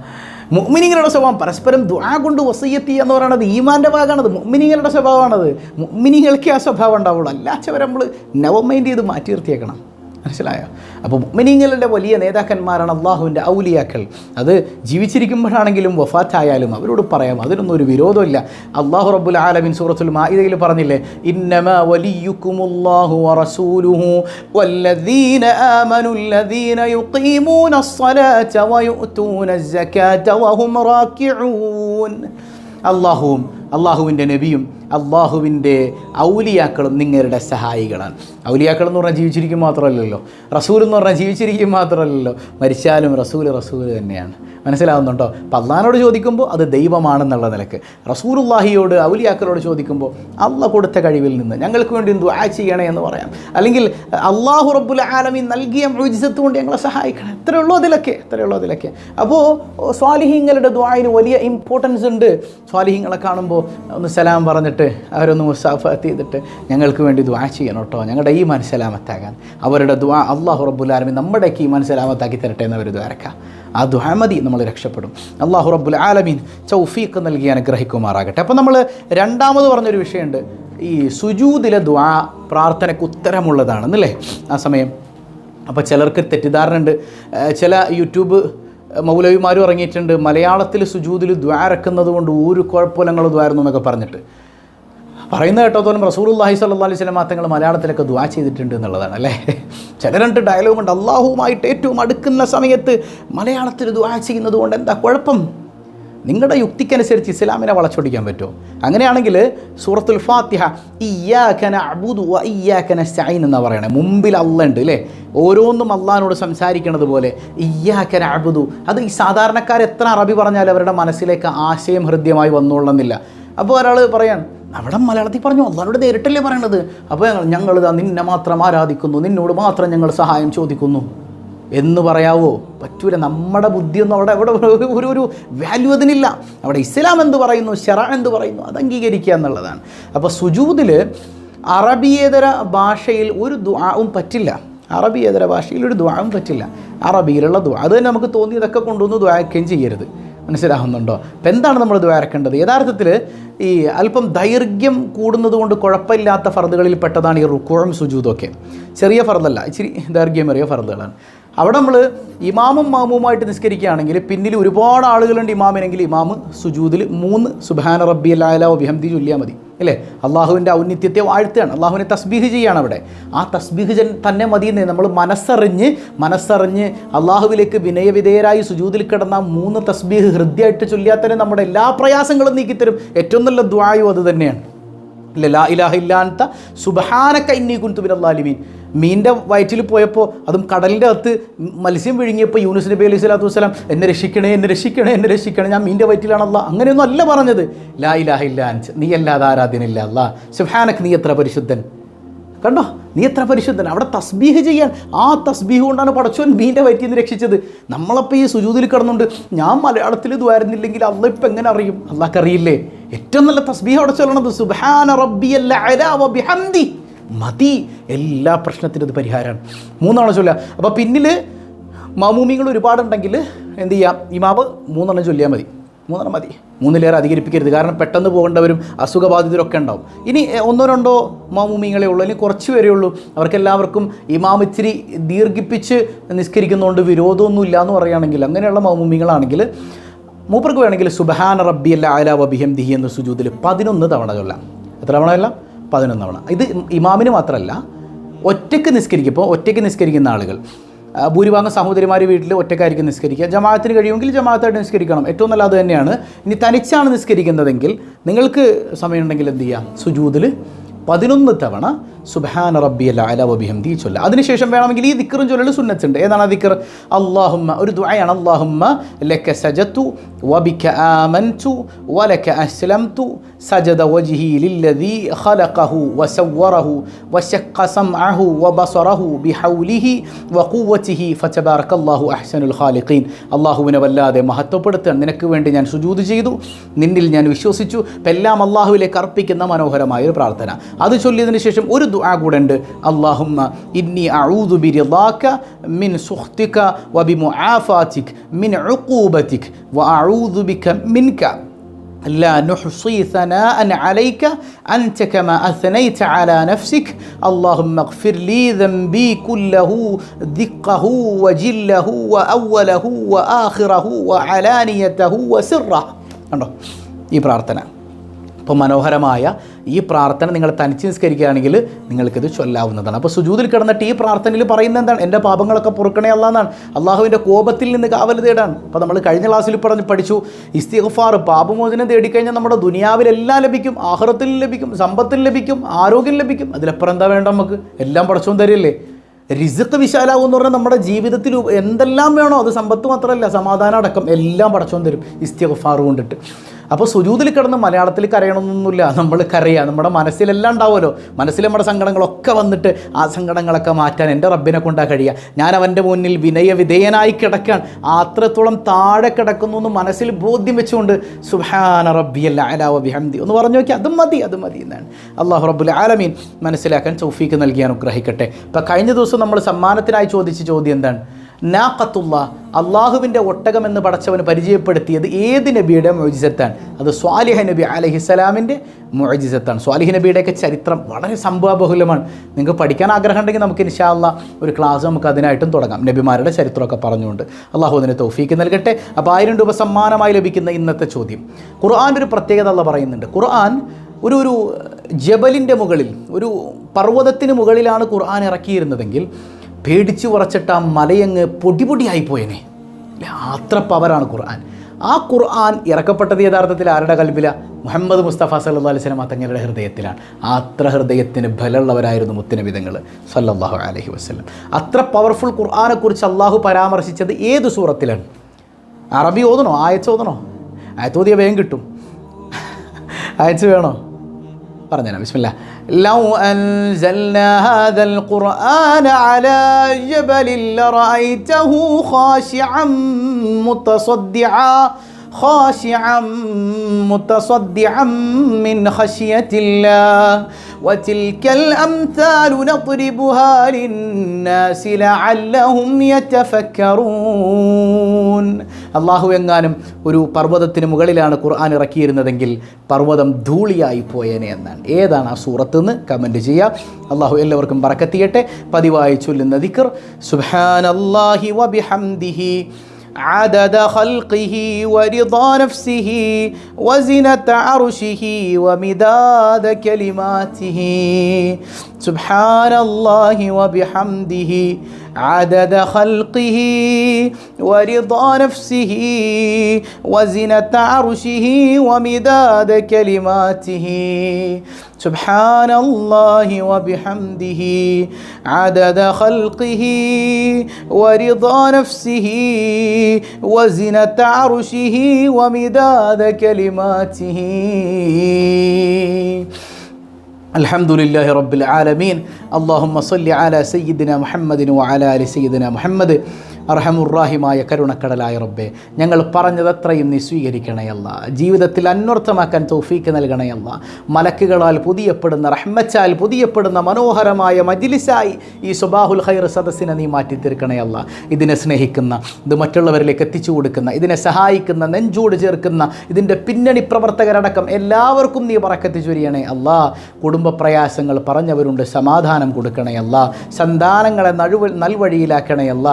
മുഅ്മിനീങ്ങളുടെ സ്വഭാവം പരസ്പരം ദുആ കൊണ്ട് വസിയ്യത്ത് ചെയ്യുക എന്ന് പറയുന്നത് ഈമാൻ്റെ ഭാഗമാണത്, മുഅ്മിനീങ്ങളുടെ സ്വഭാവമാണത്. മുഅ്മിനീങ്ങൾക്ക് ആ സ്വഭാവം ഉണ്ടാവുള്ളൂ, അല്ലാച്ചവരെ നമ്മൾ നെവർ മൈൻഡ് ചെയ്ത് മാറ്റി നിർത്തിയേക്കണം. മനസ്സിലായോ? അപ്പോൾ മുഅ്മിനീങ്ങളുടെ വലിയ നേതാക്കന്മാരാണ് അള്ളാഹുവിൻ്റെ ഔലിയാക്കൾ. അത് ജീവിച്ചിരിക്കുമ്പോഴാണെങ്കിലും വഫാത്തായാലും അവരോട് പറയാം, അതിനൊന്നും ഒരു വിരോധമില്ല. അല്ലാഹു റബ്ബുൽ ആലമീൻ സൂറത്തുൽ മാഇദയിൽ പറഞ്ഞില്ലേ, ഇന്നമാ വലിയുക്കുമുല്ലാഹു വറസൂലുഹു വല്ലദീന ആമനുല്ലദീന യുഖീമൂനസ് സ്വലാത വയുഅ്തൂനസ് സകാത വഹും റാക്കിഊൻ. അള്ളാഹുവിൻ്റെ നബിയും അള്ളാഹുവിൻ്റെ ഔലിയാക്കളും നിങ്ങളുടെ സഹായികളാണ്. ഔലിയാക്കൾ എന്ന് പറഞ്ഞാൽ ജീവിച്ചിരിക്കും മാത്രമല്ലല്ലോ, റസൂൽ എന്ന് പറഞ്ഞാൽ ജീവിച്ചിരിക്കും മാത്രമല്ലല്ലോ, മരിച്ചാലും റസൂൽ തന്നെയാണ്. മനസ്സിലാവുന്നുണ്ടോ? അപ്പം അള്ളാഹിനോട് ചോദിക്കുമ്പോൾ അത് ദൈവമാണെന്നുള്ള നിലക്ക്, റസൂലുള്ളാഹിയോട് ഔലിയാക്കളോട് ചോദിക്കുമ്പോൾ അള്ളാഹ് കൊടുത്ത കഴിവിൽ നിന്ന് ഞങ്ങൾക്ക് വേണ്ടി ദുആ ചെയ്യണേ എന്ന് പറയാം. അല്ലെങ്കിൽ അള്ളാഹു റബ്ബുൽ ആലമീൻ നൽകിയ മുഅ്ജിസത്ത് കൊണ്ട് ഞങ്ങളെ സഹായിക്കണം. ഇത്രയേ ഉള്ളൂ അതിലൊക്കെ. അപ്പോൾ സ്വാലിഹീങ്ങളുടെ ദുആയിന് വലിയ ഇമ്പോർട്ടൻസ് ഉണ്ട്. സ്വാലിഹീങ്ങളെ കാണുമ്പോൾ ഒന്ന് സലാം പറഞ്ഞിട്ട് അവരൊന്ന് മുസാഫത്ത് ചെയ്തിട്ട് ഞങ്ങൾക്ക് വേണ്ടി ദുആ ചെയ്യണം കേട്ടോ, ഞങ്ങളുടെ ഈ മനസ്സലാമത്താകാൻ. അവരുടെ ദുആ അള്ളാഹു റബ്ബുൽ ആലമീൻ നമ്മുടെയൊക്കെ ഈ മനസ്സലാമത്താക്കി തരട്ടെ എന്ന് അവർ ദുആരക്കാം. ആ ദുആ മതി, നമ്മൾ രക്ഷപ്പെടും. അള്ളാഹു റബ്ബുൽ ആലമീൻ തൗഫീഖ് നൽകി അനുഗ്രഹിക്കുമാറാകട്ടെ. അപ്പോൾ നമ്മൾ രണ്ടാമത് പറഞ്ഞൊരു വിഷയമുണ്ട്, ഈ സുജൂദിലെ ദുആ പ്രാർത്ഥനയ്ക്ക് ഉത്തരമുള്ളതാണെന്നല്ലേ ആ സമയം. അപ്പോൾ ചിലർക്ക് തെറ്റിദ്ധാരണയുണ്ട്. ചില യൂട്യൂബ് മൗലവിമാരും ഇറങ്ങിയിട്ടുണ്ട്, മലയാളത്തിൽ സുജൂദിൽ ദുആ ഇറക്കുന്നത് കൊണ്ട് ഒരു കുഴപ്പമില്ല ദ്വാരുന്നു എന്നൊക്കെ പറഞ്ഞിട്ട് പറയുന്ന കേട്ടോത്തോളം റസൂലുള്ളാഹി സ്വല്ലല്ലാഹു അലൈഹി വസല്ലം തങ്ങൾ മലയാളത്തിലൊക്കെ ദുആ ചെയ്തിട്ടുണ്ട് എന്നുള്ളതാണ് അല്ലേ. ചില രണ്ട് ഡയലോഗ് ഉണ്ട്, അള്ളാഹുവുമായിട്ട് ഏറ്റവും അടുക്കുന്ന സമയത്ത് മലയാളത്തിൽ ദുആ ചെയ്യുന്നത് കൊണ്ട് എന്താ കുഴപ്പം? നിങ്ങളുടെ യുക്തിക്കനുസരിച്ച് ഇസ്ലാമിനെ വളച്ചൊടിക്കാൻ പറ്റുമോ? അങ്ങനെയാണെങ്കിൽ സൂറത്തുൽ ഫാത്തിഹ ഇയ്യാക നഅ്ബുദു വ ഇയ്യാക നസ്തഈൻ എന്നാണ് പറയണേ. മുമ്പിൽ അല്ലാഹ് ഉണ്ട് അല്ലേ? ഓരോന്നും അള്ളാഹിനോട് സംസാരിക്കണത് പോലെ ഇയ്യാക നഅ്ബുദു. അത് ഈ സാധാരണക്കാർ എത്ര അറബി പറഞ്ഞാലും അവരുടെ മനസ്സിലേക്ക് ആശയം ഹൃദ്യമായി വന്നുകൊള്ളുന്നില്ല. അപ്പോൾ ഒരാൾ പറയാൻ അവിടെ മലയാളത്തിൽ പറഞ്ഞു, അള്ളാഹിനോട് നേരിട്ടല്ലേ പറയണത്. അപ്പോൾ ഞങ്ങളിതാ നിന്നെ മാത്രം ആരാധിക്കുന്നു, നിന്നോട് മാത്രം ഞങ്ങൾ സഹായം ചോദിക്കുന്നു എന്ന് പറയാവോ? പറ്റൂല. നമ്മുടെ ബുദ്ധിയൊന്നും അവിടെ ഒരു വാല്യൂ അതിനില്ല. അവിടെ ഇസ്ലാം എന്ത് പറയുന്നു, ശറഅ എന്ത് പറയുന്നു, അത് അംഗീകരിക്കുക എന്നുള്ളതാണ്. അപ്പോൾ സുജൂദിൽ അറബിയേതര ഭാഷയിൽ ഒരു ദുആവും പറ്റില്ല. അറബിയേതര ഭാഷയിൽ ഒരു ദുആവും പറ്റില്ല. അറബിയിലുള്ള ദുആ അത് തന്നെ നമുക്ക് തോന്നിയതൊക്കെ കൊണ്ടുവന്ന് ദുആക്കുകയും ചെയ്യരുത്. മനസ്സിലാകുന്നുണ്ടോ? അപ്പം എന്താണ് നമ്മൾ ദുആ? യഥാർത്ഥത്തിൽ ഈ അല്പം ദൈർഘ്യം കൂടുന്നത് കൊണ്ട് കുഴപ്പമില്ലാത്ത ഫർദുകളിൽ പെട്ടതാണ് ഈ റുക്കൂഉം സുജൂദൊക്കെ. ചെറിയ ഫർദല്ല, ഇച്ചിരി ദൈർഘ്യമേറിയ ഫർദുകളാണ്. അവിടെ നമ്മൾ ഇമാമും മാമുമായിട്ട് നിസ്കരിക്കുകയാണെങ്കിൽ പിന്നിൽ ഒരുപാട് ആളുകളുണ്ട് ഇമാമിനെങ്കിൽ ഇമാമ് സുജൂദിൽ 3 സുബ്ഹാന റബ്ബിയൽ അഅല വ ബിഹംദി ചൊല്ലിയാൽ മതി അല്ലേ? അള്ളാഹുവിൻ്റെ ഔന്നിത്യത്തെ വാഴ്ത്തുകയാണ്, അള്ളാഹുവിനെ തസ്ബീഹ് ചെയ്യുകയാണ്. അവിടെ ആ തസ്ബീഹ് തന്നെ മതിയെന്ന് നമ്മൾ മനസ്സറിഞ്ഞ് അള്ളാഹുവിലേക്ക് വിനയവിധേയരായി സുജൂദിൽ കിടന്ന 3 തസ്ബീഹ് ഹൃദ്യമായിട്ട് ചൊല്ലിയാൽ തന്നെ നമ്മുടെ എല്ലാ പ്രയാസങ്ങളും നീക്കിത്തരും. ഏറ്റവും നല്ല ദുആയും അത് തന്നെയാണ്. ലാ ഇലാഹ ഇല്ലാ അൻത സുബ്ഹാനക ഇന്നി കുൻതു മിനൽ ളാലിമീൻ. മീൻ്റെ വയറ്റിൽ പോയപ്പോൾ, അതും കടലിൻ്റെ അകത്ത് മത്സ്യം വിഴുങ്ങിയപ്പോൾ യൂനുസ് നബി അലൈഹി സ്വലാത്തു വസ്സലാം എന്നെ രക്ഷിക്കണേ, ഞാൻ മീൻ്റെ വയറ്റിലാണല്ലോ. അങ്ങനെയൊന്നും അല്ല പറഞ്ഞത്. ലാ ഇലാഹ ഇല്ലാ അൻത, നീ അല്ലാതെ ആരാധ്യനില്ല അല്ലാഹ്. സുബ്ഹാനക, നീ എത്ര പരിശുദ്ധൻ. കണ്ടോ, നീ എത്ര പരിശുദ്ധൻ. അവിടെ തസ്ബീഹ് ചെയ്യാൻ, ആ തസ്ബീഹ് കൊണ്ടാണ് പടച്ചോൻ മീൻ്റെ വയറ്റിൽ നിന്ന് രക്ഷിച്ചത്. നമ്മളപ്പോൾ ഈ സുജൂദിൽ കിടന്നുകൊണ്ട് ഞാൻ മലയാളത്തിൽ ദ്വാരുന്നില്ലെങ്കിൽ അള്ളാഹ് ഇപ്പം എങ്ങനെ അറിയും? അള്ളാഹ്ക്ക് അറിയില്ലേ? ഏറ്റവും നല്ല തസ്ബീഹ് അവിടെ ചൊല്ലണത് സുബ്ഹാന റബ്ബിയൽ അഅല വ ബിഹംദി മതി. എല്ലാ പ്രശ്നത്തിനും ഇത് പരിഹാരമാണ്. 3 ചൊല്ലുക. അപ്പോൾ പിന്നിൽ മഅ്മൂമിങ്ങൾ ഒരുപാടുണ്ടെങ്കിൽ എന്ത് ചെയ്യാം? ഇമാമ് 3 ചൊല്ലിയാൽ മതി. 3 മതി. 3 അധികരിപ്പിക്കരുത്. കാരണം പെട്ടെന്ന് പോകേണ്ടവരും അസുഖബാധിതരൊക്കെ ഉണ്ടാവും. ഇനി 1-2 മഅ്മൂമിങ്ങളെ ഉള്ളൂ, അല്ലെങ്കിൽ കുറച്ച് പേരേ ഉള്ളൂ, അവർക്കെല്ലാവർക്കും ഇമാം ഇച്ചിരി ദീർഘിപ്പിച്ച് നിസ്കരിക്കുന്നതുകൊണ്ട് വിരോധമൊന്നുമില്ല എന്ന് പറയുകയാണെങ്കിൽ, അങ്ങനെയുള്ള മഅ്മൂമിങ്ങളാണെങ്കിൽ മൂപ്പർക്ക് വേണമെങ്കിൽ സുബ്ഹാന റബ്ബിയൽ അഅല വ ബിഹംദിഹി എന്ന സുജൂദിൽ 11 തവണ ചൊല്ലാം. എത്ര തവണ ചൊല്ലാം? 11 തവണ. ഇത് ഇമാമിന് മാത്രമല്ല, ഒറ്റയ്ക്ക് നിസ്കരിക്കുന്ന ആളുകൾ, ഭൂരിഭാഗം സഹോദരിമാർ വീട്ടിൽ ഒറ്റയ്ക്കായിരിക്കും നിസ്കരിക്കുക. ജമാഅത്തിന് കഴിയുമെങ്കിൽ ജമാഅത്തായിട്ട് നിസ്കരിക്കണം, ഏറ്റവും നല്ല അത് തന്നെയാണ്. ഇനി തനിച്ചാണ് നിസ്കരിക്കുന്നതെങ്കിൽ നിങ്ങൾക്ക് സമയമുണ്ടെങ്കിൽ എന്ത് ചെയ്യുക? സുജൂദിൽ 11 തവണ സുബ്ഹാന റബ്ബിയൽ അഅല വ ബിഹംദിഹി ചൊല്ലുക. അതിനുശേഷം വേണമെങ്കിൽ ഈ ദിക്റും ചൊല്ലൽ സുന്നത്തുണ്ട്. ഏതാണ് ആ ദിക്ർ? അല്ലാഹുമ്മ, ഒരു ദുആയാണ്. അല്ലാഹുമ്മ ലക സജദതു വബിക ആമൻതു വലക അസ്ലംതു സജദ വജ്ഹി ലില്ലദീ ഖലഖഹു വസവ്വറഹു വശഖ സമഅഹു വബസറഹു ബിഹൗലിഹി വഖുവ്വതിഹി ഫതബാറകല്ലാഹു അഹ്സനുൽ ഖാലിഖീൻ. അല്ലാഹുവിനെ വല്ലാതെ മഹത്വപ്പെടുത്താൻ നിനക്ക് വേണ്ടി ഞാൻ സുജൂദ് ചെയ്തു, നിന്നിൽ ഞാൻ വിശ്വസിച്ചു. എല്ലാം അല്ലാഹുവിലേക്ക് അർപ്പിക്കുന്ന മനോഹരമായ ഒരു പ്രാർത്ഥന. അത് ചൊല്ലിയതിന് ശേഷം ഒരു ദുആ കൂടെ ഉണ്ട്. അല്ലാഹുമ്മ ഇന്നി അഊദു ബിറിളാക മിൻ സുഖ്തിക വബിമുആഫാതിക മിൻ ഉഖൂബതിക വഅഊദു ബിക മിൻക لا نحصي ثناء عليك أنت كما أثنيت على نفسك اللهم اغفر لي ذنبي كله دقه وجله وأوله وآخره وعلانيته وسره. കണ്ടോ ഈ പ്രാർത്ഥന? അപ്പോൾ മനോഹരമായ ഈ പ്രാർത്ഥന നിങ്ങൾ തനിച്ച് നിസ്കരിക്കുകയാണെങ്കിൽ നിങ്ങൾക്കിത് ചൊല്ലാവുന്നതാണ്. അപ്പോൾ സുജൂദിൽ കിടന്നിട്ട് ഈ പ്രാർത്ഥനയിൽ പറയുന്നത് എന്താണ്? എൻ്റെ പാപങ്ങളൊക്കെ പൊറുക്കണേ അല്ലാഹ് എന്നാണ്. അള്ളാഹുവിൻ്റെ കോപത്തിൽ നിന്ന് കാവൽ തേടാണ്. അപ്പോൾ നമ്മൾ കഴിഞ്ഞ ക്ലാസ്സിൽ പഠിച്ചു ഇസ്തിഗ്ഫാർ, പാപമോചനം തേടിക്കഴിഞ്ഞാൽ നമ്മുടെ ദുനിയാവിലെല്ലാം ലഭിക്കും, ആഖിറത്തിൽ ലഭിക്കും, സമ്പത്തിൽ ലഭിക്കും, ആരോഗ്യം ലഭിക്കും. അതിലപ്പുറം എന്താ വേണ്ട? നമുക്ക് എല്ലാം പടച്ചോൻ തരില്ലേ? റിസ്ക് വിശാലാവും എന്ന് പറഞ്ഞാൽ നമ്മുടെ ജീവിതത്തിൽ എന്തെല്ലാം വേണോ അത് സമ്പത്ത് മാത്രമല്ല, സമാധാനം അടക്കം എല്ലാം പടച്ചോൻ തരും ഇസ്തിഗ്ഫാർ കൊണ്ടിട്ട്. അപ്പോൾ സുജൂദിൽ കിടന്ന് മലയാളത്തിൽ കരയണമെന്നൊന്നുമില്ല, നമ്മൾ കരയുക. നമ്മുടെ മനസ്സിലെല്ലാം ഉണ്ടാവുമല്ലോ, മനസ്സിൽ നമ്മുടെ സങ്കടങ്ങളൊക്കെ വന്നിട്ട് ആ സങ്കടങ്ങളൊക്കെ മാറ്റാൻ എൻ്റെ റബ്ബിനെ കൊണ്ടാ കഴിയുക. ഞാൻ അവൻ്റെ മുന്നിൽ വിനയവിധേയനായി കിടക്കാൻ, അത്രത്തോളം താഴെ കിടക്കുന്നു എന്ന് മനസ്സിൽ ബോധ്യം വെച്ചുകൊണ്ട് സുബ്ഹാന റബ്ബിയൽ അഅല വ ബിഹംദി ഒന്ന് പറഞ്ഞു നോക്കി. അത് മതി എന്നാണ്. അല്ലാഹു റബ്ബുൽ ആലമീൻ മനസ്സിലാക്കാൻ തൗഫീക്ക് നൽകി അനുഗ്രഹിക്കട്ടെ. അപ്പോൾ കഴിഞ്ഞ ദിവസം നമ്മൾ സമ്മാനത്തിനായി ചോദിച്ച ചോദ്യം എന്താണ്? നാഖത്തുല്ലാ, അള്ളാഹുവിൻ്റെ ഒട്ടകം എന്ന് പടച്ചവന് പരിചയപ്പെടുത്തിയത് ഏത് നബിയുടെ മുഅ്ജിസത്താണ്? അത് സ്വാലിഹ് നബി അലൈഹിസ്സലാമിൻ്റെ മുഅ്ജിസത്താണ്. സ്വാലിഹ് നബിയുടെയൊക്കെ ചരിത്രം വളരെ സംഭവബഹുലമാണ്. നിങ്ങൾക്ക് പഠിക്കാൻ ആഗ്രഹം ഉണ്ടെങ്കിൽ നമുക്ക് ഇൻഷാ അല്ലാഹ് ഒരു ക്ലാസ് നമുക്ക് അതിനായിട്ടും തുടങ്ങാം, നബിമാരുടെ ചരിത്രമൊക്കെ പറഞ്ഞുകൊണ്ട്. അള്ളാഹു അതിന് തൗഫീക്ക് നൽകട്ടെ. അപ്പോൾ 1000 രൂപ സമ്മാനമായി ലഭിക്കുന്ന ഇന്നത്തെ ചോദ്യം, ഖുർആൻ്റെ ഒരു പ്രത്യേകത അല്ലാഹ് പറയുന്നുണ്ട്. ഖുർആൻ ഒരു ജബലിൻ്റെ മുകളിൽ, ഒരു പർവ്വതത്തിന് മുകളിലാണ് ഖുർആൻ ഇറക്കിയിരുന്നതെങ്കിൽ പേടിച്ച് ഉറച്ചിട്ട് ആ മലയങ്ങ് പൊടിയായിപ്പോയനെ. അത്ര പവറാണ് ഖുർആൻ. ആ ഖുർആൻ ഇറക്കപ്പെട്ടത് യഥാർത്ഥത്തിൽ ആരുടെ കൽബില? മുഹമ്മദ് മുസ്തഫ സല്ലല്ലാഹു അലൈഹി വസല്ലം തങ്ങളുടെ ഹൃദയത്തിലാണ്. അത്ര ഹൃദയത്തിന് ബലമുള്ളവരായിരുന്നു മുത്തുനബി തങ്ങൾ സല്ലല്ലാഹു അലൈഹി വസല്ലം. അത്ര പവർഫുൾ ഖുർആനെക്കുറിച്ച് അള്ളാഹു പരാമർശിച്ചത് ഏത് സൂറത്തിലാണ്? അറബി ഓതണോ? ആയത്ത് ഓതണോ? ആയത്ത് ഓതിയ വേഗം കിട്ടും. ആയത്ത് വേണോ? പറഞ്ഞുതരാം. ബിസ്മില്ലാ. ലൗ അൻസൽനാ ഹാദൽ ഖുർആന അലാ ജബലിൻ ലറഅയ്തഹു ഖാശിഅൻ മുതസദ്ദിഅൻ മിൻ ഖശ്യത്തില്ലാഹ് വതിൽകൽ അംസാലു നദ്രിബുഹാ ലിന്നാസി ലഅല്ലഹും യതഫക്കറൂൻ. അല്ലാഹു എങ്ങാനും ഒരു പർവ്വതത്തിന് മുകളിലാണ് ഖുർആൻ ഇറക്കിയിരുന്നതെങ്കിൽ പർവ്വതം ധൂളിയായി പോയേനെ എന്നാണ്. ഏതാണ് ആ സൂറത്ത് എന്ന് കമൻറ്റ് ചെയ്യുക. അല്ലാഹു എല്ലാവർക്കും ബറക്കത്ത് ചെയ്യട്ടെ. പതിവായി ചൊല്ലുന്ന ദിക്ർ സുബ്ഹാനല്ലാഹി വബിഹംദിഹി عدد خلقه ورضا نفسه وزنة عرشه ومداد كلماته. سبحان الله وبحمده عدد خلقه ورضا نفسه وزنة عرشه ومداد كلماته. سبحان الله وبحمده عدد خلقه ورضا نفسه وزنة عرشه ومداد كلماته. الحمد لله رب العالمين. اللهم صل على سيدنا محمد وعلى آل سيدنا محمد. അർഹമുറാഹിമായ കരുണക്കടലായ റബ്ബേ, ഞങ്ങൾ പറഞ്ഞതത്രയും നീ സ്വീകരിക്കണയല്ല. ജീവിതത്തിൽ അന്വർത്ഥമാക്കാൻ തൗഫീക്ക് നൽകണയല്ല. മലക്കുകളാൽ പുതിയപ്പെടുന്ന, റഹ്മത്താൽ പുതിയപ്പെടുന്ന മനോഹരമായ മജ്ലിസായി ഈ സുബാഹുൽ ഖൈർ സദസ്സിനെ നീ മാറ്റിത്തീർക്കണയല്ല. ഇതിനെ സ്നേഹിക്കുന്ന, ഇത് മറ്റുള്ളവരിലേക്ക് എത്തിച്ചു കൊടുക്കുന്ന, ഇതിനെ സഹായിക്കുന്ന, നെഞ്ചോട് ചേർക്കുന്ന ഇതിൻ്റെ പിന്നണി പ്രവർത്തകരടക്കം എല്ലാവർക്കും നീ ബറക്കത്ത് ചൊരിയണേ അല്ലാ. കുടുംബ പ്രയാസങ്ങൾ പറഞ്ഞവരുണ്ട്, സമാധാനം കൊടുക്കണയല്ല. സന്താനങ്ങളെ നൽവഴിയിലാക്കണയല്ല.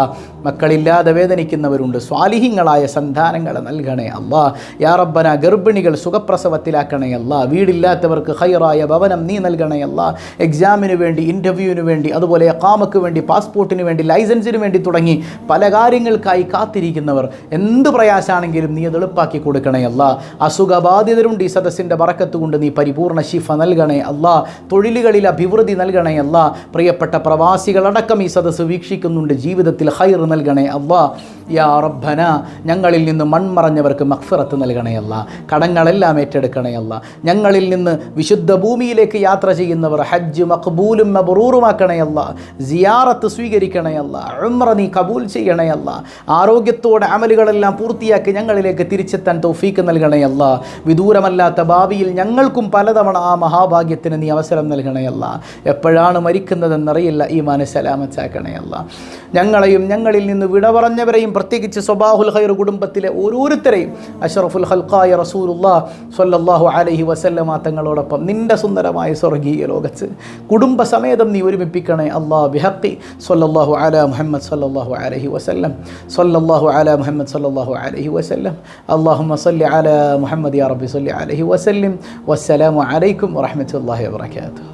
മക്കളില്ലാതെ വേദനിക്കുന്നവരുണ്ട്, സ്വാലിഹീങ്ങളായ സന്താനങ്ങളെ നൽകണേ അല്ലാ. യാ റബ്ബന, ഗർഭിണികൾ സുഖപ്രസവത്തിലാക്കണേ അല്ലാ. വീടില്ലാത്തവർക്ക് ഖൈറായ ഭവനം നീ നൽകണേ അല്ലാ. എക്സാമിന് വേണ്ടി, ഇൻ്റർവ്യൂവിന് വേണ്ടി, അതുപോലെ ഇഖാമക്ക് വേണ്ടി, പാസ്പോർട്ടിന് വേണ്ടി, ലൈസൻസിന് വേണ്ടി തുടങ്ങി പല കാര്യങ്ങൾക്കായി കാത്തിരിക്കുന്നവർ എന്ത് പ്രയാസമാണെങ്കിലും നീ അത് എളുപ്പാക്കി കൊടുക്കണേ അല്ലാ. അസുഖബാധിതരുണ്ട്, ഈ സദസ്സിൻ്റെ ബറക്കത്ത് കൊണ്ട് നീ പരിപൂർണ്ണ ശിഫ നൽകണേ അല്ലാ. തൊഴിലുകളിൽ അഭിവൃദ്ധി നൽകണേ അല്ലാ. പ്രിയപ്പെട്ട പ്രവാസികളടക്കം ഈ സദസ്സ് വീക്ഷിക്കുന്നുണ്ട്, ജീവിതത്തിൽ ഖൈർ നൽകണേ അല്ലാ. യാ റബ്ബന, ഞങ്ങളിൽ നിന്ന് മൺമറഞ്ഞവർക്ക് മഗ്ഫിറത്ത് നൽകണേ അല്ലാ. കടങ്ങളെല്ലാം ഏറ്റെടുക്കണേ അല്ലാ. ഞങ്ങളിൽ നിന്ന് വിശുദ്ധ ഭൂമിയിലേക്ക് യാത്ര ചെയ്യുന്നവർ ഹജ്ജ് മഖ്ബൂലും മബ്റൂറുമാക്കണേ അല്ലാ. സിയാറത്ത് സ്വീകരിക്കണേ അല്ലാ. ഉംറ നീ കബൂൽ ചെയ്യണേ അല്ലാ. ആരോഗ്യത്തോടെ അമലുകളെല്ലാം പൂർത്തിയാക്കി ഞങ്ങളിലേക്ക് തിരിച്ചെത്താൻ തൗഫീക്ക് നൽകണേ അല്ലാ. വിദൂരമല്ലാത്ത ഭാവിയിൽ ഞങ്ങൾക്കും പലതവണ ആ മഹാഭാഗ്യത്തിന് നീ അവസരം നൽകണേ അല്ലാ. എപ്പോഴാണ് മരിക്കുന്നതെന്നറിയില്ല, ഈമാൻ സലാമത്താക്കണേ അല്ലാ. ഞങ്ങളെയും ഞങ്ങളിൽ നിന്ന് വിട പറഞ്ഞവരെയും, പ്രത്യേകിച്ച് സ്വബാഹുൽ ഖൈർ കുടുംബത്തിലെ ഓരോരുത്തരെയും അഷ്റഫുൽ ഖൽഖായ റസൂലുള്ളാഹി സ്വല്ലല്ലാഹു അലൈഹി വസല്ലമ തങ്ങളോടൊപ്പം നിന്റെ സുന്ദരമായ സ്വർഗീയ ലോകത്ത് കുടുംബസമേതം നീ ഒരുമിപ്പിക്കണേ അല്ലാ. ബിഹഖി സ്വല്ലല്ലാഹു അലാ മുഹമ്മദ് സ്വല്ലല്ലാഹു അലൈഹി വസല്ലം. സ്വല്ലല്ലാഹു അലാ മുഹമ്മദ് സ്വല്ലല്ലാഹു അലൈഹി വസല്ലം. അല്ലാഹുമ്മ സ്വല്ലി അലാ മുഹമ്മദ് യാ റബ്ബി സ്വല്ലി അലൈഹി വസല്ലം. വസ്സലാമു അലൈക്കും വറഹ്മത്തുള്ളാഹി വബറകാതുഹു.